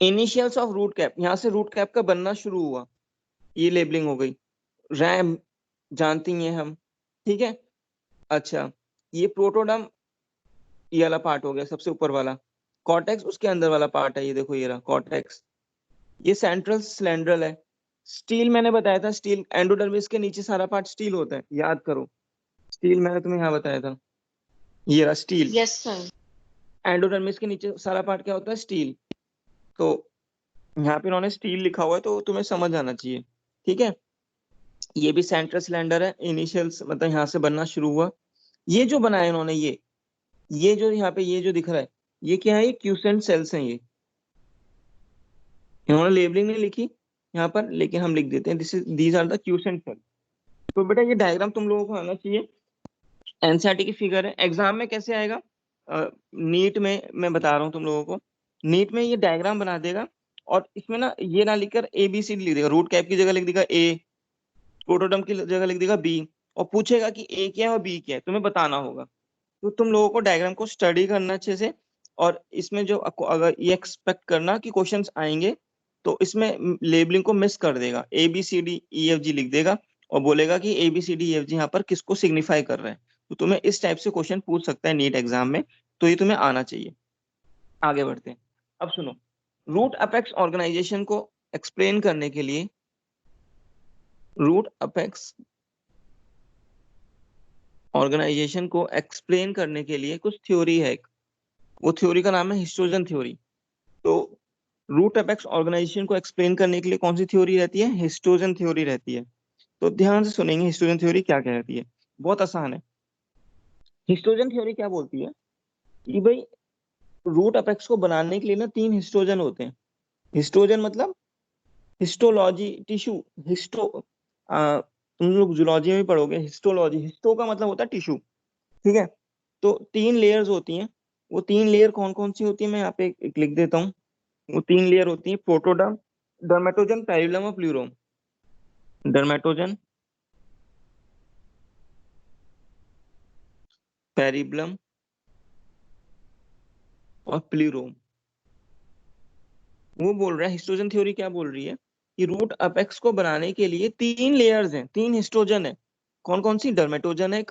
इनिशियल्स ऑफ रूट कैप, यहाँ से रूट कैप का बनना शुरू हुआ, ये लेबलिंग हो गई। रैम जानती हैं हम, ठीक है। अच्छा, ये प्रोटोडर्म ये वाला पार्ट हो गया, सबसे ऊपर वाला। कॉर्टेक्स उसके अंदर वाला पार्ट है, ये देखो ये रहा कॉर्टेक्स। ये सेंट्रल सिलेंड्रल है। स्टील मैंने बताया था, स्टील एंडोडर्मिस के नीचे सारा पार्ट स्टील होता है, याद करो। स्टील मैंने तुम्हें यहाँ बताया था, ये रहा स्टील। Yes, sir. एंडोडर्मिस के नीचे सारा पार्ट क्या होता है, स्टील। तो यहाँ पे इन्होंने स्टील लिखा हुआ है, तो तुम्हें समझ आना चाहिए। ठीक है, ये भी सेंट्रल सिलेंडर है, इनिशियल्स मतलब यहाँ से बनना शुरू हुआ। ये जो बनाया इन्होंने, ये जो यहाँ पे ये जो दिख रहा है, ये क्या है, ये क्यूसेंट सेल्स हैं। ये इन्होंने लेबलिंग नहीं लिखी यहाँ पर, लेकिन हम लिख देते हैं, these are the quiescent cell. तो बेटा ये डायग्राम तुम लोगों को आना चाहिए, एनसीईआरटी की फिगर है। एग्जाम में कैसे आएगा, नीट में मैं बता रहा हूँ तुम लोगों को, नीट में ये डायग्राम बना देगा, और इसमें ना ये ना लिखकर ABCD लिख देगा, रूट कैप की जगह लिख देगा A, प्रोटोडर्म की जगह लिख देगा B, और पूछेगा कि A क्या है और B क्या है, तुम्हें बताना होगा। तो तुम लोगों को डायग्राम को स्टडी करना अच्छे से, और इसमें जो अगर ये एक्सपेक्ट करना कि क्वेश्चंस आएंगे, तो इसमें लेबलिंग को मिस कर देगा, ABCDEFG लिख देगा, और बोलेगा कि ABCDEFG यहाँ पर किसको सिग्निफाई कर रहा है। तो तुम्हें इस टाइप से क्वेश्चन पूछ सकता है नीट एग्जाम में, तो ये तुम्हें आना चाहिए। आगे बढ़ते हैं। अब सुनो, रूट अपेक्स ऑर्गेनाइजेशन को एक्सप्लेन करने के लिए, रूट अपेक्स ऑर्गेनाइजेशन को एक्सप्लेन करने के लिए कुछ थ्योरी है, वो थ्योरी का नाम है हिस्टोजन थ्योरी। तो रूट अपेक्स ऑर्गेनाइजेशन को एक्सप्लेन करने के लिए कौन सी थ्योरी रहती है, हिस्टोजन थ्योरी रहती है। तो ध्यान से सुनेंगे हिस्टोजन थ्योरी क्या कहती है, बहुत आसान है। हिस्टोजन थ्योरी क्या बोलती है कि भाई रूट अपेक्स को बनाने के लिए ना 3 हिस्टोजन होते हैं। हिस्टोजन मतलब हिस्टोलॉजी टिश्यू, तुम लोग जूलॉजी में भी पढ़ोगे हिस्टोलॉजी, हिस्टो का मतलब होता है टिश्यू, ठीक है। तो 3 लेयर्स होती हैं। वो 3 लेयर कौन कौन सी होती है मैं यहाँ पे एक लिख देता हूँ। वो 3 लेयर होती है, प्रोटोडर्म, डर्मेटोजन, पेरिब्लम और प्लूरोम। डर्मेटोजन, पेरिब्लम और प्लूरोम। वो बोल रहा है, हिस्टोजन थ्योरी क्या बोल रही है कि रूट अपेक्स को बनाने के लिए 3 लेयर्स हैं, 3 हिस्टोजन है। कौन कौन सी? डर्मेटोजन है,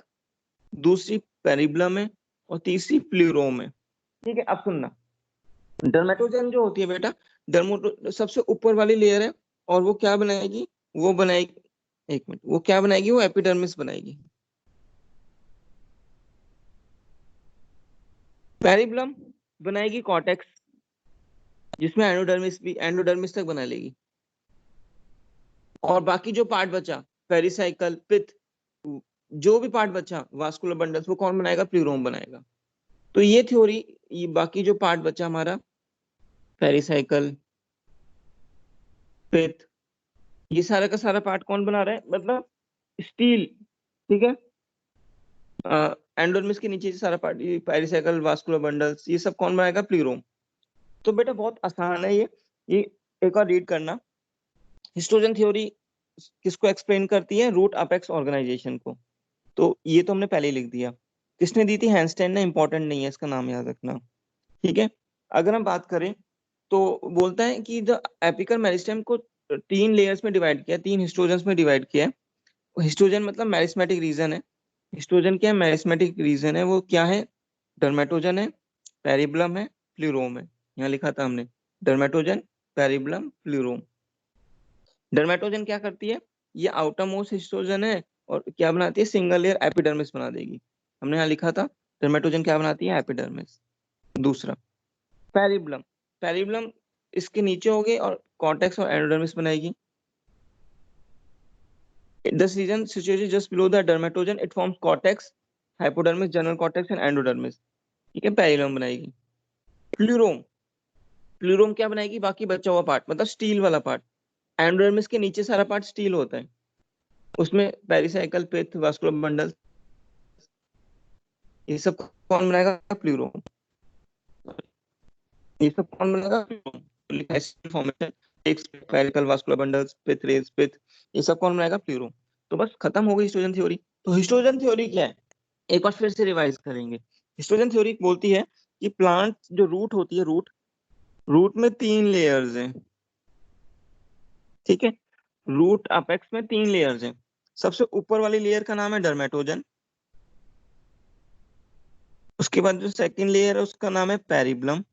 दूसरी पेरिब्लम है और तीसरी प्लूरोम है। ठीक है, अब सुनना। डर्मेटोजन जो होती है बेटा, डर्मोटो सबसे ऊपर वाली लेयर है, और वो क्या बनाएगी? वो बनाएगी, एक मिनट, वो क्या बनाएगी? वो एपिडर्मिस बनाएगी। पेरिब्लम बनाएगी कॉर्टेक्स, जिसमें एंडोडर्मिस तक बना लेगी। और बाकी जो पार्ट बचा, पेरिसाइकल, पिथ, जो भी पार्ट बचा, वास्कुलर बंडल्स, वो कौन बनाएगा? प्लूरोम बनाएगा। तो ये थ्योरी, ये बाकी जो पार्ट बचा हमारा, पेरिसाइकल, पिथ, ये सारा का सारा पार्ट कौन बना रहा है? मतलब स्टील, ठीक है। एंडोडर्मिस के नीचे से सारा पार्ट, पेरिसाइकल, वास्कुलर बंडल्स, ये सब कौन बनाएगा? प्लूरोम। तो बेटा बहुत आसान है ये एक और रीड करना। हिस्टोजन थ्योरी किसको एक्सप्लेन करती है? रूट अपेक्स ऑर्गेनाइजेशन को। तो ये तो हमने पहले ही लिख दिया। किसने दी थी? हैंस्टेन ने। इंपॉर्टेंट नहीं है, इसका नाम याद रखना, ठीक है। अगर हम बात करें तो बोलता है कि द एपिकल मेरिस्टेम को 3 लेयर्स में डिवाइड किया, 3 हिस्टोजन्स में डिवाइड किया है। हिस्टोजन मतलब मेरिस्मेटिक रीजन है। हिस्टोजन क्या है? मेरिस्मेटिक रीजन है। वो क्या है? डर्मेटोजन है, पेरिब्लम है, प्लूरोम है। यहाँ लिखा था हमने, डर्मेटोजन, पेरिब्लम, प्लूरोम। डर्मेटोजन क्या करती है? ये आउटर मोस्ट हिस्टोजन है, और क्या बनाती है? सिंगल लेयर एपिडर्मिस बना देगी। हमने यहाँ लिखा था डर्मेटोजन क्या बनाती है? एपिडर्मिस। दूसरा पेरिब्लम, पेरिब्लम इसके नीचे हो गई और कॉर्टेक्स और एंडोडर्मिस बनाएगी। The region situated just below the dermatogen, it forms cortex, hypodermis, general cortex and endodermis। ठीक है, पेरिलम बनाएगी। प्लूरोम, प्लूरोम क्या बनाएगी? बाकी बचा हुआ पार्ट, मतलब स्टील वाला पार्ट। एंडोडर्मिस के नीचे सारा पार्ट स्टील होता है, उसमें पेरिसाइकल, पिथ, वास्कुलर बंडल, ये सब कौन बनाएगा? प्लूरोम। ये सब कौन बनाएगा? प्लूरोम। लिखा है फॉर्मेशन, पेरिकल, वास्कुलर बंडल्स, पिथ, रेस, पिथ, ये सब कौन बनाएगा? प्लूरोम। तो बस खत्म हो गई हिस्टोजन थ्योरी। तो हिस्टोजन थ्योरी क्या है? एक बार फिर से रिवाइज करेंगे। हिस्टोजन थ्योरी बोलती है कि प्लांट जो रूट होती है, रूट में 3 लेयर्स हैं, ठीक है। रूट अपेक्स में 3 लेयर्स हैं। सबसे ऊपर वाली लेयर का नाम है डर्मेटोजन, उसके बाद जो सेकंड लेयर है उसका नाम है पेरिब्लम,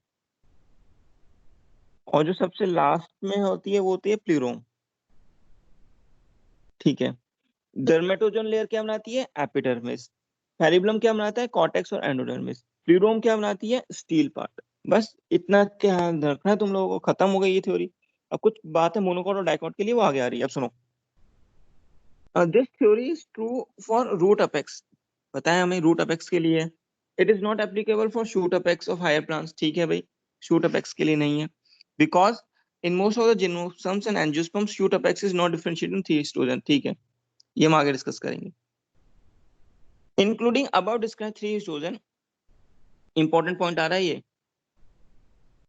और जो सबसे लास्ट में होती है वो होती है प्लूरोम, ठीक है। डर्मेटोजन लेयर क्या बनाती है? एपिडर्मिस। पेरिब्लम क्या बनाता है? कॉर्टेक्स और एंडोडर्मिस। प्लूरोम क्या बनाती है? Steel part. बस इतना ध्यान रखना है तुम लोगों को। खत्म हो गई ये थ्योरी। अब कुछ बात है मोनोकॉट और डाइकॉट के लिए, वो आगे आ रही है। अब सुनो, this theory is true for root apex. बताया हमें रूट अपेक्स के लिए। It is not applicable for shoot apex of higher plants. ठीक है भाई, शूट अपेक्स के लिए नहीं है। Because in most of the gymnosperms and angiosperms shoot apex is not differentiated in 3 histogen. ठीक है, ये हम आगे डिस्कस करेंगे। Including about describe 3 histogen, important point आ रहा है ये।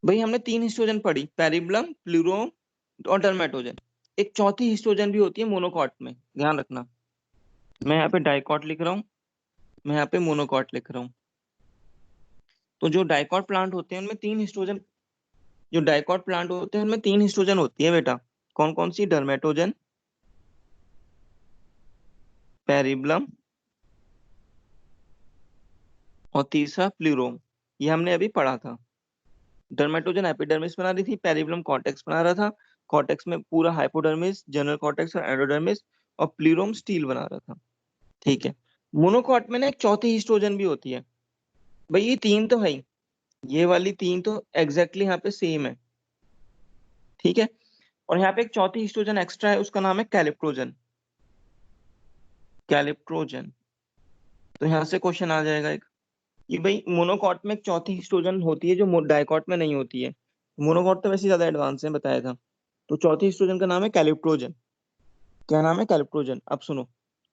भाई हमने 3 हिस्टोजन पढ़ी, पेरिब्लम, प्लूरोम और डर्मेटोजन। एक चौथी हिस्टोजन भी होती है मोनोकॉट में, ध्यान रखना। मैं यहाँ पे डाइकॉट लिख रहा हूँ, मैं यहाँ पे मोनोकॉट लिख रहा हूँ। तो जो डाइकॉट प्लांट होते हैं उनमें 3 हिस्टोजन, जो डाइकॉट प्लांट होते हैं उनमें 3 हिस्टोजन होती है बेटा। कौन कौन सी? डर्मेटोजन, पेरिब्लम और तीसरा प्लूरोम। ये हमने अभी पढ़ा था। डर्मेटोजन एपिडर्मिस बना रही थी, पेरिब्लम कॉर्टेक्स बना रहा था, कॉर्टेक्स में पूरा हाइपोडर्मिस, जनरल कॉर्टेक्स और एंडोडर्मिस, और प्लूरोम स्टील बना रहा था, ठीक है। मोनोकॉट में ना एक चौथी हिस्टोजन भी होती है। भाई ये 3 तो है ही, ये वाली 3 तो एग्जैक्टली यहाँ पे सेम है, ठीक है। और यहाँ पे एक चौथी हिस्टोजन एक्स्ट्रा है, उसका नाम है कैलिप्टोजन। कैलिप्टोजन, तो यहाँ से क्वेश्चन आ जाएगा एक, कि भाई मोनोकॉट में एक चौथी हिस्टोजन होती है जो डाइकॉट में नहीं होती है। मोनोकॉट तो वैसे ही ज्यादा एडवांस है, बताया था। तो चौथी हिस्टोजन का नाम है कैलिप्टोजन। क्या नाम है? कैलिप्टोजन। अब सुनो,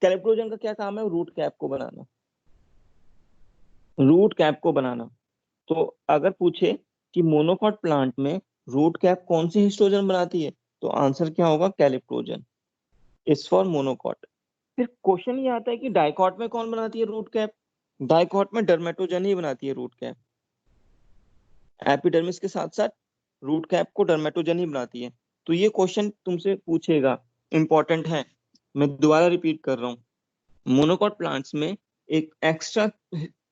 कैलिप्टोजन का क्या काम है? रूट कैप को बनाना, रूट कैप को बनाना। तो अगर पूछे कि मोनोकॉट प्लांट में रूट कैप कौन सी हिस्टोजन बनाती है, तो आंसर क्या होगा? कैलिप्टोजन इज फॉर मोनोकॉट। फिर क्वेश्चन ये आता है कि डाइकॉट में कौन बनाती है रूट कैप? डाइकॉट में डर्मेटोजन ही बनाती है रूट कैप। एपिडर्मिस के साथ साथ रूट कैप को डर्मेटोजन ही बनाती है। तो ये क्वेश्चन तुमसे पूछेगा, इंपॉर्टेंट है। मैं दोबारा रिपीट कर रहा हूँ। मोनोकॉट प्लांट्स में एक एक्स्ट्रा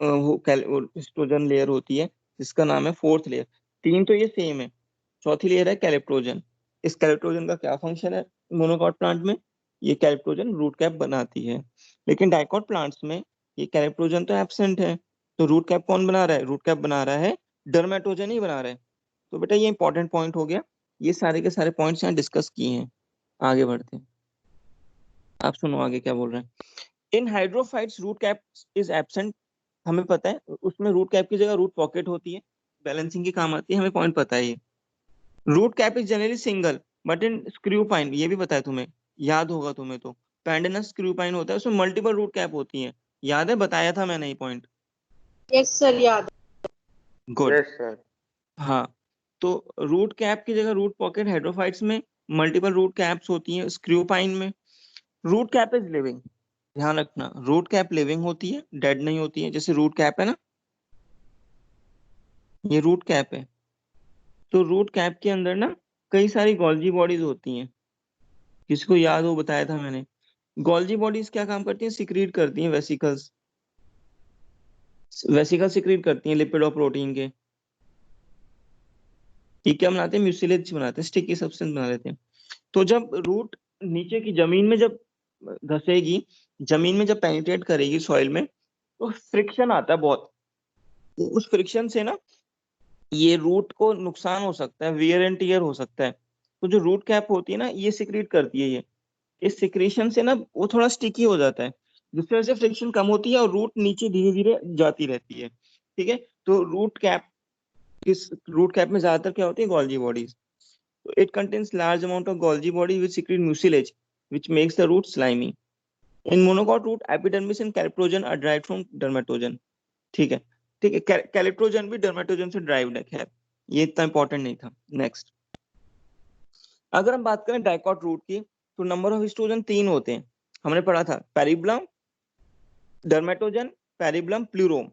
हिस्टोजन लेयर होती है जिसका नाम है फोर्थ लेयर। तीन तो ये सेम है, चौथी लेयर है कैलिप्टोजन। इस कैलिप्टोजन का क्या फंक्शन है मोनोकॉट प्लांट में? ये कैलिप्टोजन रूट कैप बनाती है। लेकिन डाइकॉट प्लांट्स में ये कैलिप्टोजन तो एब्सेंट है, तो रूट कैप कौन बना रहा है? रूट कैप बना रहा है डर्मेटोजन ही बना रहा है। तो बेटा ये इंपॉर्टेंट पॉइंट हो गया। ये सारे के सारे पॉइंट्स यहाँ डिस्कस किए हैं। आगे बढ़ते हैं, आप सुनो आगे क्या बोल रहे हैं। In hydrophytes root cap is absent. हमें पता है उसमें रूट कैप की जगह रूट पॉकेट होती है, बैलेंसिंग के काम आती है, हमें पॉइंट पता है ये। Root cap is generally single but in screwpine, ये भी पता है तुम्हें, याद होगा तुम्हें तो। पैंडेनस स्क्रूपाइन होता है, उसमें मल्टीपल रूट कैप होती है। याद है? बताया था मैंने ये पॉइंट। यस सर, याद। गुड। Yes sir. हाँ, तो रूट कैप की जगह रूट पॉकेट हाइड्रोफाइट्स में मल्टीपल रूट कैप्स होती हैं स्क्रूपाइन में। रूट कैप इज लिविंग, ध्यान रखना, रूट कैप लिविंग होती है, डेड नहीं होती है। जैसे रूट कैप है ना, ये रूट कैप है, तो रूट कैप के अंदर ना कई सारी गोल्जी बॉडीज होती हैं। किसको याद हो? बताया था मैंने। गोल्जी बॉडीज क्या काम करती हैं? सिक्रीट करती हैं वेसिकल्स, वेसिकल सिक्रीट करती हैं लिपिड और प्रोटीन के। ये क्या बनाते हैं? म्यूसिलेज बनाते हैं, स्टिकी सब्सटेंस बना लेते हैं। तो जब रूट नीचे की जमीन में जब धसेगी, जमीन में जब पेनिट्रेट करेगी सॉइल में, तो फ्रिक्शन आता है बहुत। तो उस फ्रिक्शन से ना ये रूट को नुकसान हो सकता है, वियर एंड टियर हो सकता है। तो जो रूट कैप होती है ना, ये सिक्रीट करती है ये। इस सिक्रीशन से ना वो थोड़ा स्टिकी हो जाता है, जिसकी वजह से फ्रिक्शन कम होती है और रूट नीचे धीरे धीरे जाती रहती है। ठीक है, तो रूट कैप में ज्यादातर क्या होती है? Golgi bodies. तो it contains large amount of Golgi body which secrete mucilage which makes the root slimy. In monocot root, epidermis and calyptogen are derived from dermatogen. ठीक है, ठीक है, कैलिप्टोजन भी डर्मेटोजन से ड्राइव्ड है। खैर, ये इतना इंपॉर्टेंट नहीं था। नेक्स्ट, अगर हम बात करें डाइकॉट रूट की, तो नंबर ऑफ हिस्टोजन 3 होते हैं। हमने पढ़ा था पेरिब्लम, डर्मेटोजन, पेरिब्लम, प्लूरोम।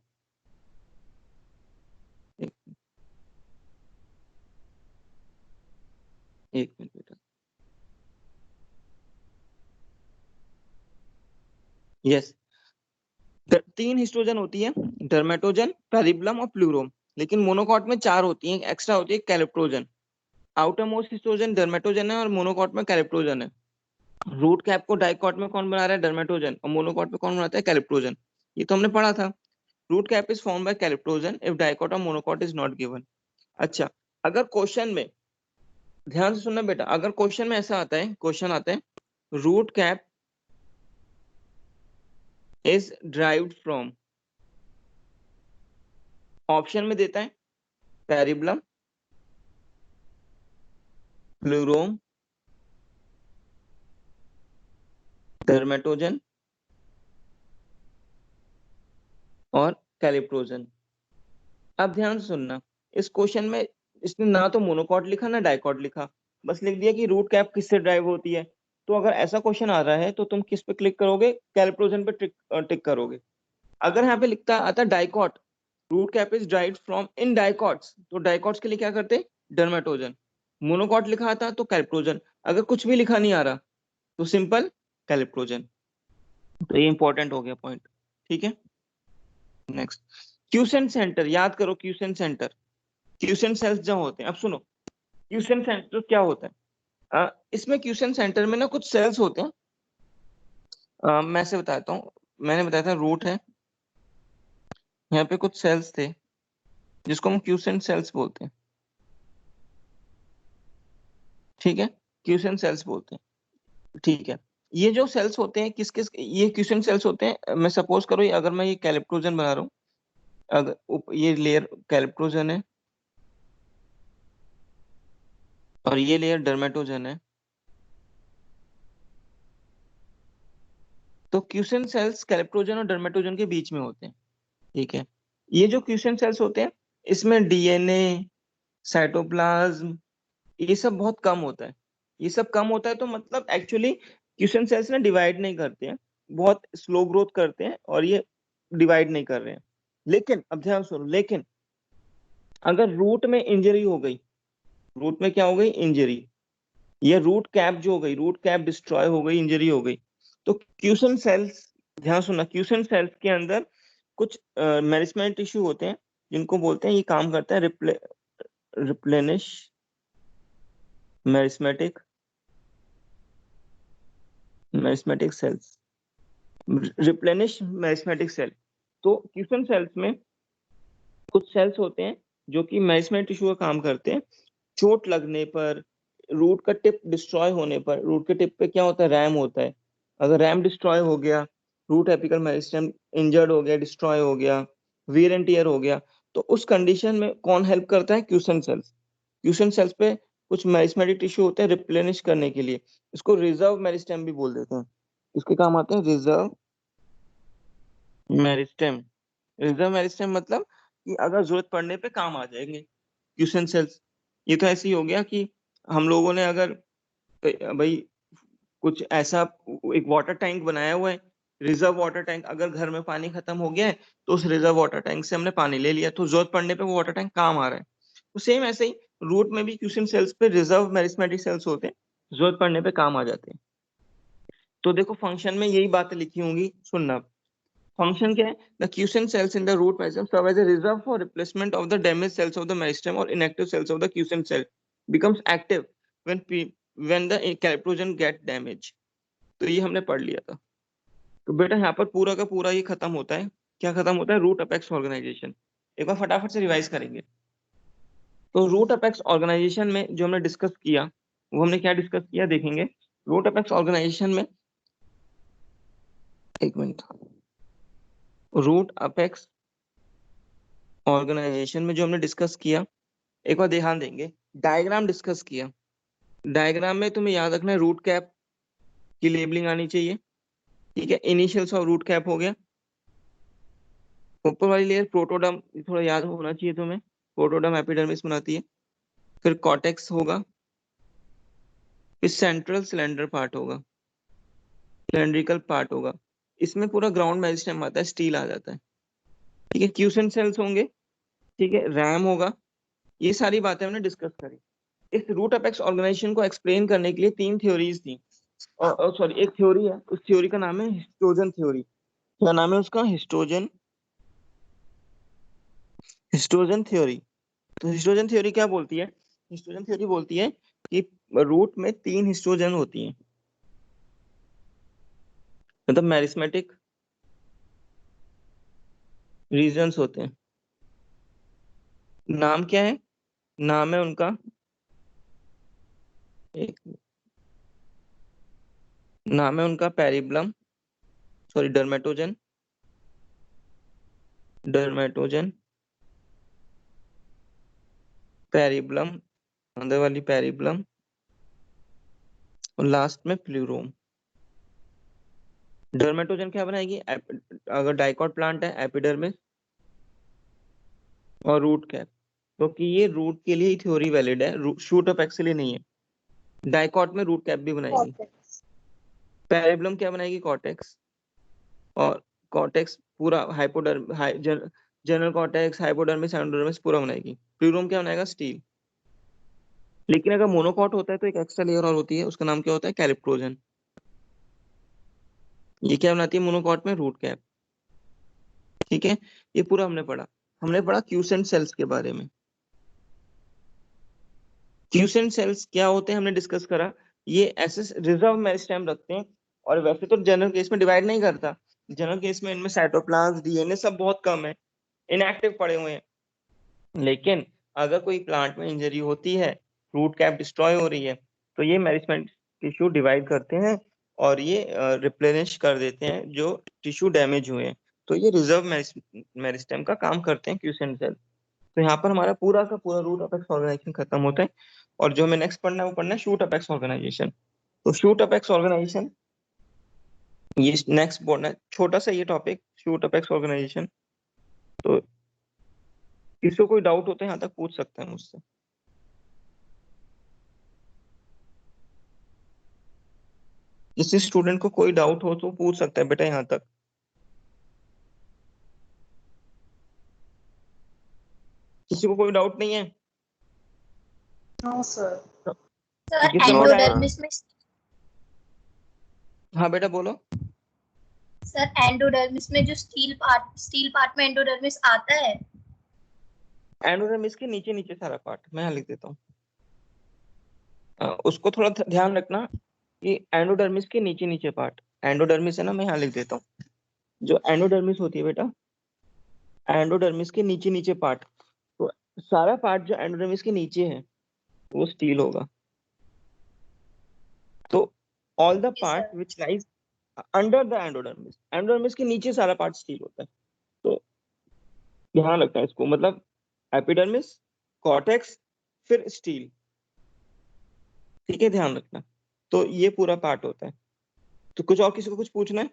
एक एक मिनट बेटा। यस, 3 हिस्टोजन होती है, डर्मेटोजन, पेरिब्लम और प्लूरोम। लेकिन मोनोकॉट में 4 होती है, एक्स्ट्रा होती है कैलिप्टोजन। आउटर मोस्ट हिस्टोजन डर्मेटोजन है और मोनोकॉट में कैलिप्टोजन है। रूट कैप को डाइकॉट में कौन बना रहा है? डर्मेटोजन। और मोनोकॉट में कौन बनाता है? कैलिप्टोजन। ये तो हमने पढ़ा था। Root cap is form by calyptrogen if dicot और मोनोकॉट इज नॉट गिवन। अच्छा, अगर क्वेश्चन में, ध्यान से सुनना बेटा, अगर क्वेश्चन में ऐसा आता है, क्वेश्चन आता है root cap is derived from, option में देता है पेरिब्लम, प्लूरोम, डर्मेटोजन और कैलिप्टोजन। अब ध्यान से सुनना, इस क्वेश्चन में इसने ना तो मोनोकॉट लिखा ना डाइकॉट लिखा, बस लिख दिया कि रूट कैप किससे ड्राइव होती है। तो अगर ऐसा क्वेश्चन आ रहा है तो तुम किस पे क्लिक करोगे? कैलिप्टोजन पे टिक करोगे। अगर यहाँ पे लिखता आता dicot, root cap is derived from in dicots, तो डाइकॉट्स के लिए क्या करते? डर्मेटोजन। मोनोकॉट लिखा आता तो कैलिप्टोजन। अगर कुछ भी लिखा नहीं आ रहा तो सिंपल कैलिप्टोजन। तो ये इंपॉर्टेंट हो गया पॉइंट। ठीक है, नेक्स्ट, क्यूसेंट सेंटर याद करो। क्यूसेंट सेंटर, क्यूसेंट सेल्स जहाँ होते हैं। अब सुनो, क्यूसेंट सेंटर क्या होता है? इसमें क्यूसेंट सेंटर में ना कुछ सेल्स होते हैं। मैं से बताता हूँ। मैंने बताया था रूट है, यहाँ पे कुछ सेल्स थे जिसको हम क्यूसेंट सेल्स बोलते हैं। ठीक है, क्यूसेंट सेल्स बोलते हैं। ठीक है, ये जो सेल्स होते हैं किस किस, ये क्यूसेंट सेल्स होते हैं। मैं सपोज करो अगर मैं ये कैलिप्टोजन बना रहा हूँ, अगर ये लेयर कैल्प्टोजन है और ये लेयर डर्मेटोजन है, तो क्यूसेंट सेल्स कैल्प्टोजन और डर्मेटोजन के बीच में होते हैं। ठीक है, ये जो क्यूसेंट सेल्स होते हैं इसमें डीएनए, साइटोप्लाज्म, ये सब बहुत कम होता है। ये सब कम होता है तो मतलब एक्चुअली क्यूसेंट सेल्स ना डिवाइड नहीं करते हैं, बहुत स्लो ग्रोथ करते हैं और ये डिवाइड नहीं कर रहे हैं। लेकिन अब ध्यान सुनो, लेकिन अगर रूट में इंजरी हो गई, रूट में क्या हो गई, इंजरी, ये रूट कैप जो हो गई, रूट कैप डिस्ट्रॉय हो गई, इंजरी हो गई, तो क्यूसेंट सेल्स, ध्यान सुनना, क्यूसेंट सेल्स के अंदर कुछ मेरिस्टेमेटिक टिश्यू होते हैं जिनको बोलते हैं, ये काम करता है replenish meristematic cells, replenish meristematic cell. तो क्यूसेंट सेल्स में कुछ सेल्स होते हैं जो कि मेरिस्टेमेटिक टिश्यू का काम करते हैं। चोट लगने पर, रूट का टिप डिस्ट्रॉय होने पर, रूट के टिप पे क्या होता है, रैम होता है, अगर रैम डिस्ट्रॉय हो गया, रूट एपिकल मेरिस्टेम इंजर्ड हो गया, डिस्ट्रॉय हो गया, वियर एंड टियर हो गया, तो उस कंडीशन में कौन हेल्प करता है, क्यूसेंट सेल्स। क्यूसेंट सेल्स पे कुछ मेरिस्टेमेटिक टिश्यू होते हैं रिप्लेनिश करने के लिए, इसको रिजर्व मेरिस्टेम भी बोल देते हैं। इसके काम आते हैं रिजर्व मेरिस्टेम। रिजर्व मेरिस्टेम मतलब कि अगर जरूरत पड़ने पे काम आ जाएंगे क्यूसेंट सेल्स। ये तो ऐसे ही हो गया कि हम लोगों ने अगर भाई कुछ ऐसा एक वाटर टैंक बनाया हुआ है, रिजर्व वाटर टैंक, अगर घर में पानी खत्म हो गया है तो उस रिजर्व वाटर टैंक से हमने पानी ले लिया, तो जरूरत पड़ने पे वो वाटर टैंक काम आ रहा है। तो सेम ऐसे ही रूट में भी क्यूसेंट सेल्स पे रिजर्व मेरिस्टेमेटिक सेल्स होते हैं, जरूरत पड़ने पे काम आ जाते हैं। तो देखो फंक्शन में यही बातें लिखी होंगी, सुनना। फंक्शन क्या है, the quiescent cells in the root meristem serve as a reserve for replacement of the damage cells of the meristem और inactive cells of the quiescent cell becomes active when the calyptrogen get damage. तो ये हमने पढ़ लिया था। तो बेटा यहाँ पर पूरा का पूरा ये खत्म होता है, क्या खत्म होता है, रूट अपेक्स ऑर्गेनाइजेशन। एक बार फटाफट से रिवाइज करेंगे। तो रूट अपेक्स ऑर्गेनाइजेशन में जो हमने डिस्कस किया, वो हमने क्या डिस्कस किया देखेंगे। रूट अपेक्स ऑर्गेनाइजेशन में, एक मिनट, रूट अपेक्स ऑर्गेनाइजेशन में जो हमने डिस्कस किया, एक बार ध्यान देंगे, डायग्राम डिस्कस किया। डायग्राम में तुम्हें याद रखना है रूट कैप की लेबलिंग आनी चाहिए। ठीक है, इनिशियल्स ऑफ रूट कैप हो गया, ऊपर वाली लेयर प्रोटोडर्म, थोड़ा याद होना चाहिए तुम्हें, प्रोटोडर्म एपिडर्मिस बनाती है, फिर कॉर्टेक्स होगा, फिर सेंट्रल सिलेंडर पार्ट होगा, सिलेंड्रिकल पार्ट होगा, इसमें पूरा ग्राउंड मेरिस्टेम आता है, स्टील आ जाता है। ठीक है, क्यूसेंट सेल्स होंगे, ठीक है, रैम होगा। ये सारी बातें हमने डिस्कस करी। इस रूट अपेक्स ऑर्गेनाइजेशन को एक्सप्लेन करने के लिए तीन थ्योरीज थी, और सॉरी एक थ्योरी है, उस थ्योरी का नाम है हिस्टोजन थ्योरी। क्या नाम है उसका, हिस्टोजन हिस्टोजन थ्योरी। तो हिस्टोजन थ्योरी क्या बोलती है, हिस्टोजन थ्योरी बोलती है कि रूट में तीन हिस्टोजन होती हैं, मतलब मेरिस्मेटिक रीजन्स होते हैं। नाम क्या है, नाम है उनका, एक नाम है उनका पेरिब्लम, सॉरी डर्मेटोजन, डर्मेटोजन, पेरिब्लम, अंदर वाली पेरिब्लम, और लास्ट में प्लूरोम। डर्मेटोजन क्या बनाएगी, अगर डाइकॉट प्लांट है, एपिडर्मिस और रूट कैप, क्योंकि ये रूट के लिए ही थ्योरी वैलिड है, शूट अपेक्स के लिए नहीं है। डाइकॉट में रूट कैप भी बनाएगी, पेरिब्लम क्या बनाएगी, कॉर्टेक्स, और कॉर्टेक्स पूरा हाइपोडर्म जनरल कॉर्टेक्स, हाइपोडर्मिस, एंडोडर्मिस पूरा बनाएगी। प्लूरोम क्या बनाएगा, स्टील। लेकिन अगर मोनोकॉट होता है तो एक एक्स्ट्रा लेयर और होती है, उसका नाम क्या होता है, कैलिप्टोजन। ये क्या बनाती है मोनोकॉट में, रूट कैप। ठीक है, ये पूरा हमने पढ़ा क्यूसेंट सेल्स के बारे में। क्यूसेंट सेल्स क्या होते हैं हमने डिस्कस करा, ये ऐसे रिजर्व मेरिस्टेम रखते हैं, और वैसे तो जनरल केस में डिवाइड नहीं करता, जनरल केस में इनमें साइटोप्लाज्म, डीएनए सब बहुत कम है, इनएक्टिव पड़े हुए हैं। लेकिन अगर कोई प्लांट में इंजरी होती है, रूट कैप डिस्ट्रॉय हो रही है, तो ये मेरिस्टेमेटिक टिश्यू डिवाइड करते हैं और ये रिप्लेनिश कर देते हैं जो टिश्यू डैमेज हुए हैं। तो ये रिजर्व मेरिस्टेम का काम करते हैं क्यूसेंट सेल। तो यहाँ पर हमारा पूरा का पूरा रूट अपेक्स ऑर्गेनाइजेशन खत्म होता है। और जो हमें नेक्स्ट पढ़ना है वो पढ़ना है शूट अपेक्स ऑर्गेनाइजेशन। तो शूट अपेक्स ऑर्गेनाइजेशन ये नेक्स्ट पढ़ना है, छोटा सा ये टॉपिक शूट अपेक्स ऑर्गेनाइजेशन। तो किसी कोई डाउट होता है यहाँ तक पूछ सकते हैं मुझसे। किसी स्टूडेंट को कोई डाउट हो तो पूछ सकता है बेटा यहाँ तक। किसी को कोई डाउट नहीं है? No sir. सर किसी को एंडोडर्मिस में हाँ बेटा बोलो। सर एंडोडर्मिस में जो स्टील पार्ट में एंडोडर्मिस आता है। एंडोडर्मिस के नीचे नीचे सारा पार्ट मैं यहाँ लिख देता हूँ। उसको थोड़ा ध्यान रखना कि एंडोडर्मिस के नीचे नीचे पार्ट, एंडोडर्मिस है ना, मैं यहाँ लिख देता हूँ। जो एंडोडर्मिस होती है बेटा, एंडोडर्मिस के नीचे नीचे पार्ट, तो सारा पार्ट जो एंडोडर्मिस के नीचे है वो स्टील होगा। तो all the part which lies under the endodermis, endodermis के नीचे सारा पार्ट स्टील होता है। तो ध्यान रखना है इसको, मतलब एपिडर्मिस, कॉर्टेक्स, फिर स्टील। ठीक है, ध्यान रखना। तो ये पूरा पार्ट होता है। तो कुछ और, किसी को कुछ पूछना है?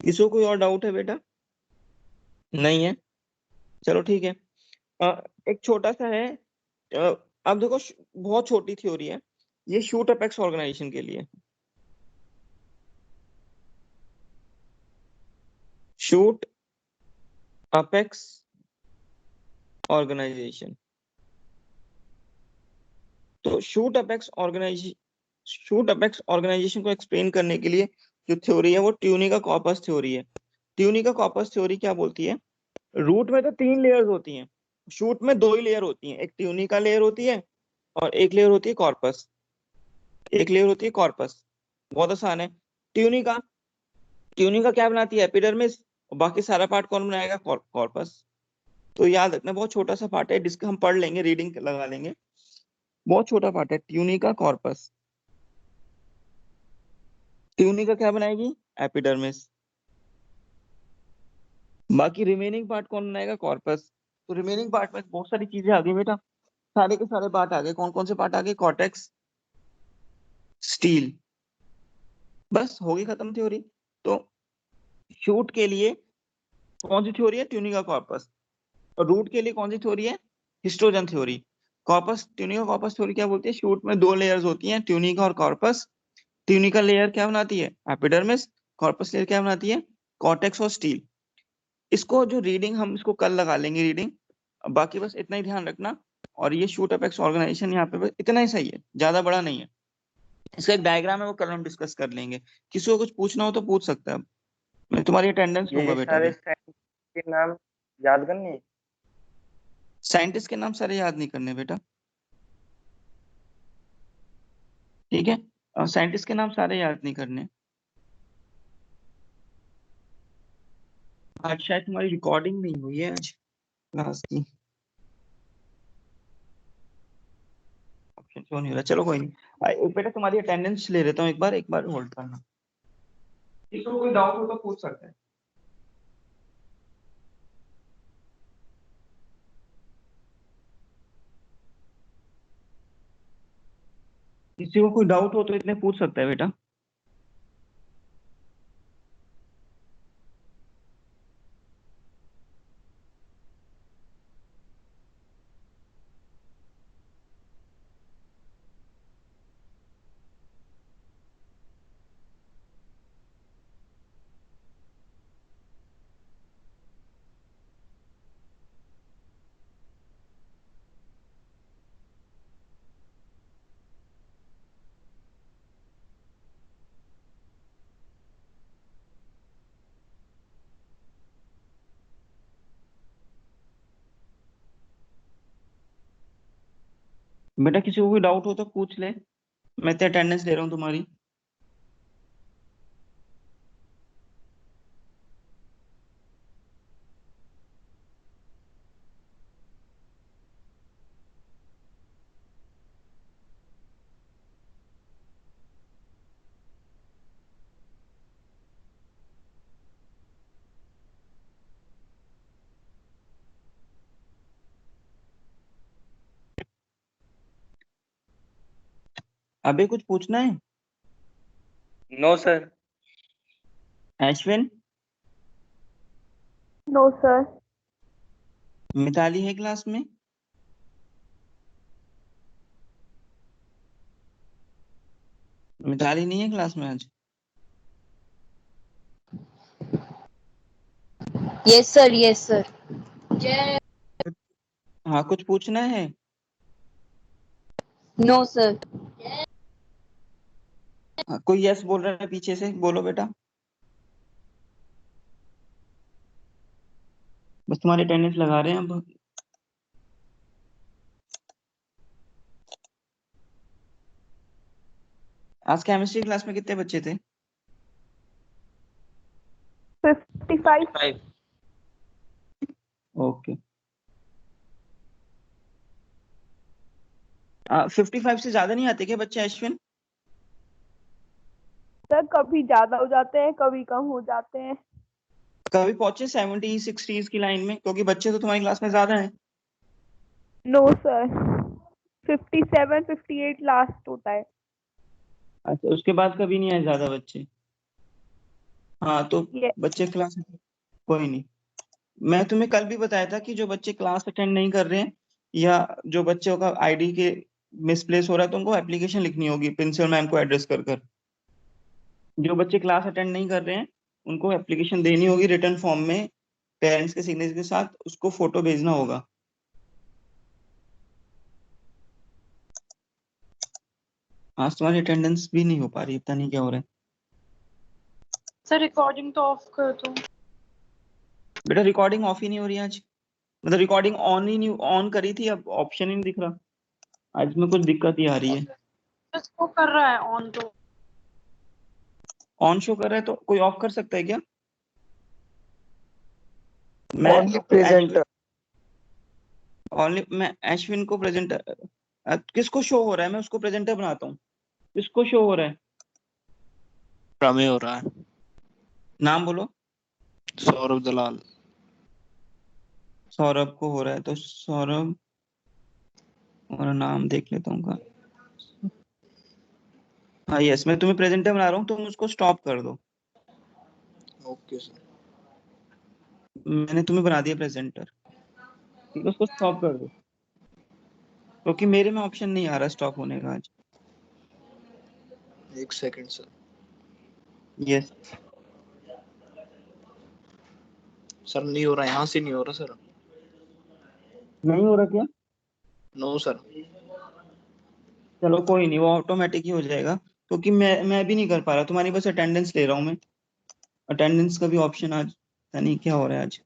किसी को कोई और डाउट है बेटा? नहीं है? चलो ठीक है। एक छोटा सा है, अब देखो बहुत छोटी थ्योरी है ये शूट अपेक्स ऑर्गेनाइजेशन के लिए। Shoot apex organization. तो शूट अपेक्स ऑर्गेनाइजेशन को एक्सप्लेन करने के लिए जो थ्योरी है वो ट्यूनिका कॉर्पस थ्योरी है। ट्यूनिका कॉर्पस थ्योरी क्या बोलती है? रूट में तो 3 लेयर्स होती हैं, शूट में 2 ही लेयर होती हैं, एक ट्यूनिका लेयर होती है और एक लेयर होती है कॉर्पस। एक लेयर होती है कॉर्पस। बहुत आसान है। ट्यूनिका ट्यूनिका क्या बनाती है? एपिडर्मिस। और बाकी सारा पार्ट कौन बनाएगा? कॉर्पस। तो याद रखना, बहुत छोटा सा पार्ट है जिसका हम पढ़ लेंगे, रीडिंग लगा लेंगे। बहुत छोटा पार्ट है ट्यूनिका कॉर्पस। ट्यूनिका क्या बनाएगी? एपिडर्मिस। बाकी रिमेनिंग पार्ट कौन बनाएगा? कॉर्पस। तो रिमेनिंग पार्ट में बहुत सारी चीजें आ गई बेटा, सारे के सारे पार्ट आ गए। कौन कौन से पार्ट आ गए? Cortex, steel. बस हो गई खत्म थ्योरी। तो शूट के लिए कौन सी थ्योरी है? Tunica corpus. और रूट के लिए कौन सी थ्योरी है? Histogen theory. Corpus, tunica corpus theory क्या बोलती है? शूट में 2 लेयर्स होती हैं, ट्यूनिका और कॉर्पस। ट्यूनिका लेयर क्या बनाती है? एपिडर्मिस। कॉर्पस लेयर क्या बनाती है? कॉर्टेक्स और स्टील। इसको जो रीडिंग, हम इसको कल लगा लेंगे रीडिंग। बाकी बस इतना ही ध्यान रखना। और ये शूट अपेक्स ऑर्गेनाइजेशन यहाँ पे बस इतना ही सही है, ज्यादा बड़ा नहीं है। इसका एक डायग्राम है, वो कल हम डिस्कस कर लेंगे। किसी को कुछ पूछना हो तो पूछ सकता है। मैं तुम्हारी अटेंडेंस लूंगा ये बेटा सारे अभी। साइंटिस्ट के नाम याद करने हैं? साइंटिस्ट के नाम सारे याद नहीं करने बेटा, ठीक है? साइंटिस्ट के नाम सारे याद नहीं करने। आज शायद तुम्हारी रिकॉर्डिंग नहीं हुई है आज क्लास की। ऑप्शन क्यों नहीं हो रहा? चलो कोई नहीं। एक बेटा तुम्हारी अटेंडेंस ले लेता हूँ, एक बार होल्ड करना। किसी को कोई डाउट हो तो पूछ सकते हैं। किसी को कोई डाउट हो तो इतने पूछ सकता है बेटा। बेटा किसी को कोई डाउट हो तो पूछ ले, मैं तो अटेंडेंस ले रहा हूँ तुम्हारी। अबे कुछ पूछना है? No sir. Ashwin, no sir. Mitali है क्लास में? मिताली नहीं है क्लास में आज? Yes sir, yes sir. हाँ, कुछ पूछना है? No sir. हाँ, कोई यस बोल रहा है पीछे से, बोलो बेटा। बस तुम्हारी अटेंडेंस लगा रहे हैं अब। आज केमिस्ट्री क्लास में कितने बच्चे थे? 55। ओके। 55 से ज्यादा नहीं आते क्या बच्चे अश्विन? सर कभी ज्यादा हो जाते हैं, कभी कम हो जाते हैं। कभी पहुंचे 70 60 की लाइन में? क्योंकि बच्चे तो तुम्हारी क्लास में ज्यादा हैं। नो सर, 57 58 लास्ट होता है। अच्छा, उसके बाद कभी नहीं आए ज्यादा बच्चे? हाँ तो ये बच्चे क्लास, कोई नहीं। मैं तुम्हें कल भी बताया था कि जो बच्चे क्लास अटेंड नहीं कर रहे हैं या जो बच्चों का आईडी के मिसप्लेस हो रहा है तो उनको एप्लीकेशन लिखनी होगी प्रिंसिपल मैम को एड्रेस कर कर। जो बच्चे क्लास अटेंड नहीं कर रहे हैं उनको एप्लीकेशन देनी होगी रिटर्न फॉर्म में, पेरेंट्स के सिग्नेचर के साथ, उसको फोटो भेजना होगा। आज तुम्हारी अटेंडेंस भी नहीं हो पा रही, पता नहीं क्या हो रहा है। सर रिकॉर्डिंग तो ऑफ कर दो। बेटा रिकॉर्डिंग ऑफ ही नहीं हो रही आज, मतलब रिकॉर्डिंग ऑन ही नहीं, ऑन करी थी अब ऑप्शन ही नहीं दिख रहा। आज में कुछ दिक्कत ही आ रही है। इसको कर रहा है ऑन तो। ऑन शो कर रहा है तो कोई ऑफ कर सकता है क्या? मैं ओनली प्रेजेंट। ओनली मैं अश्विन को प्रेजेंटर, किसको शो हो रहा है? मैं उसको प्रेजेंटर बनाता हूँ। किसको शो हो रहा है? प्रमेय हो रहा है। नाम बोलो। सौरभ दलाल। सौरभ को हो रहा है तो सौरभ, और नाम देख लेता हूँ का। हाँ यस, मैं तुम्हें प्रेजेंटर बना रहा हूँ, तुम उसको स्टॉप कर दो। Okay sir. मैंने तुम्हें बना दिया प्रेजेंटर, ठीक है? उसको स्टॉप कर दो क्योंकि मेरे में ऑप्शन नहीं आ रहा स्टॉप होने का आज। एक सेकंड सर। यस। सर नहीं हो रहा, यहाँ से नहीं हो रहा सर। नहीं हो रहा क्या? No sir. चलो कोई नहीं, वो ऑटोमेटिक ही हो जाएगा क्योंकि मैं भी नहीं कर पा रहा, तुम्हारी बस अटेंडेंस ले रहा हूँ मैं। अटेंडेंस का भी ऑप्शन आज पता नहीं क्या हो रहा है आज।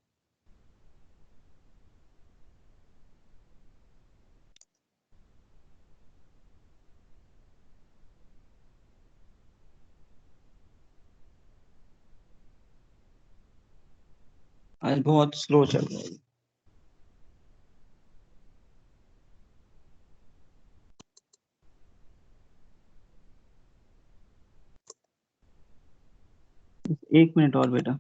आज बहुत स्लो चल रहा है। एक मिनट और बेटा।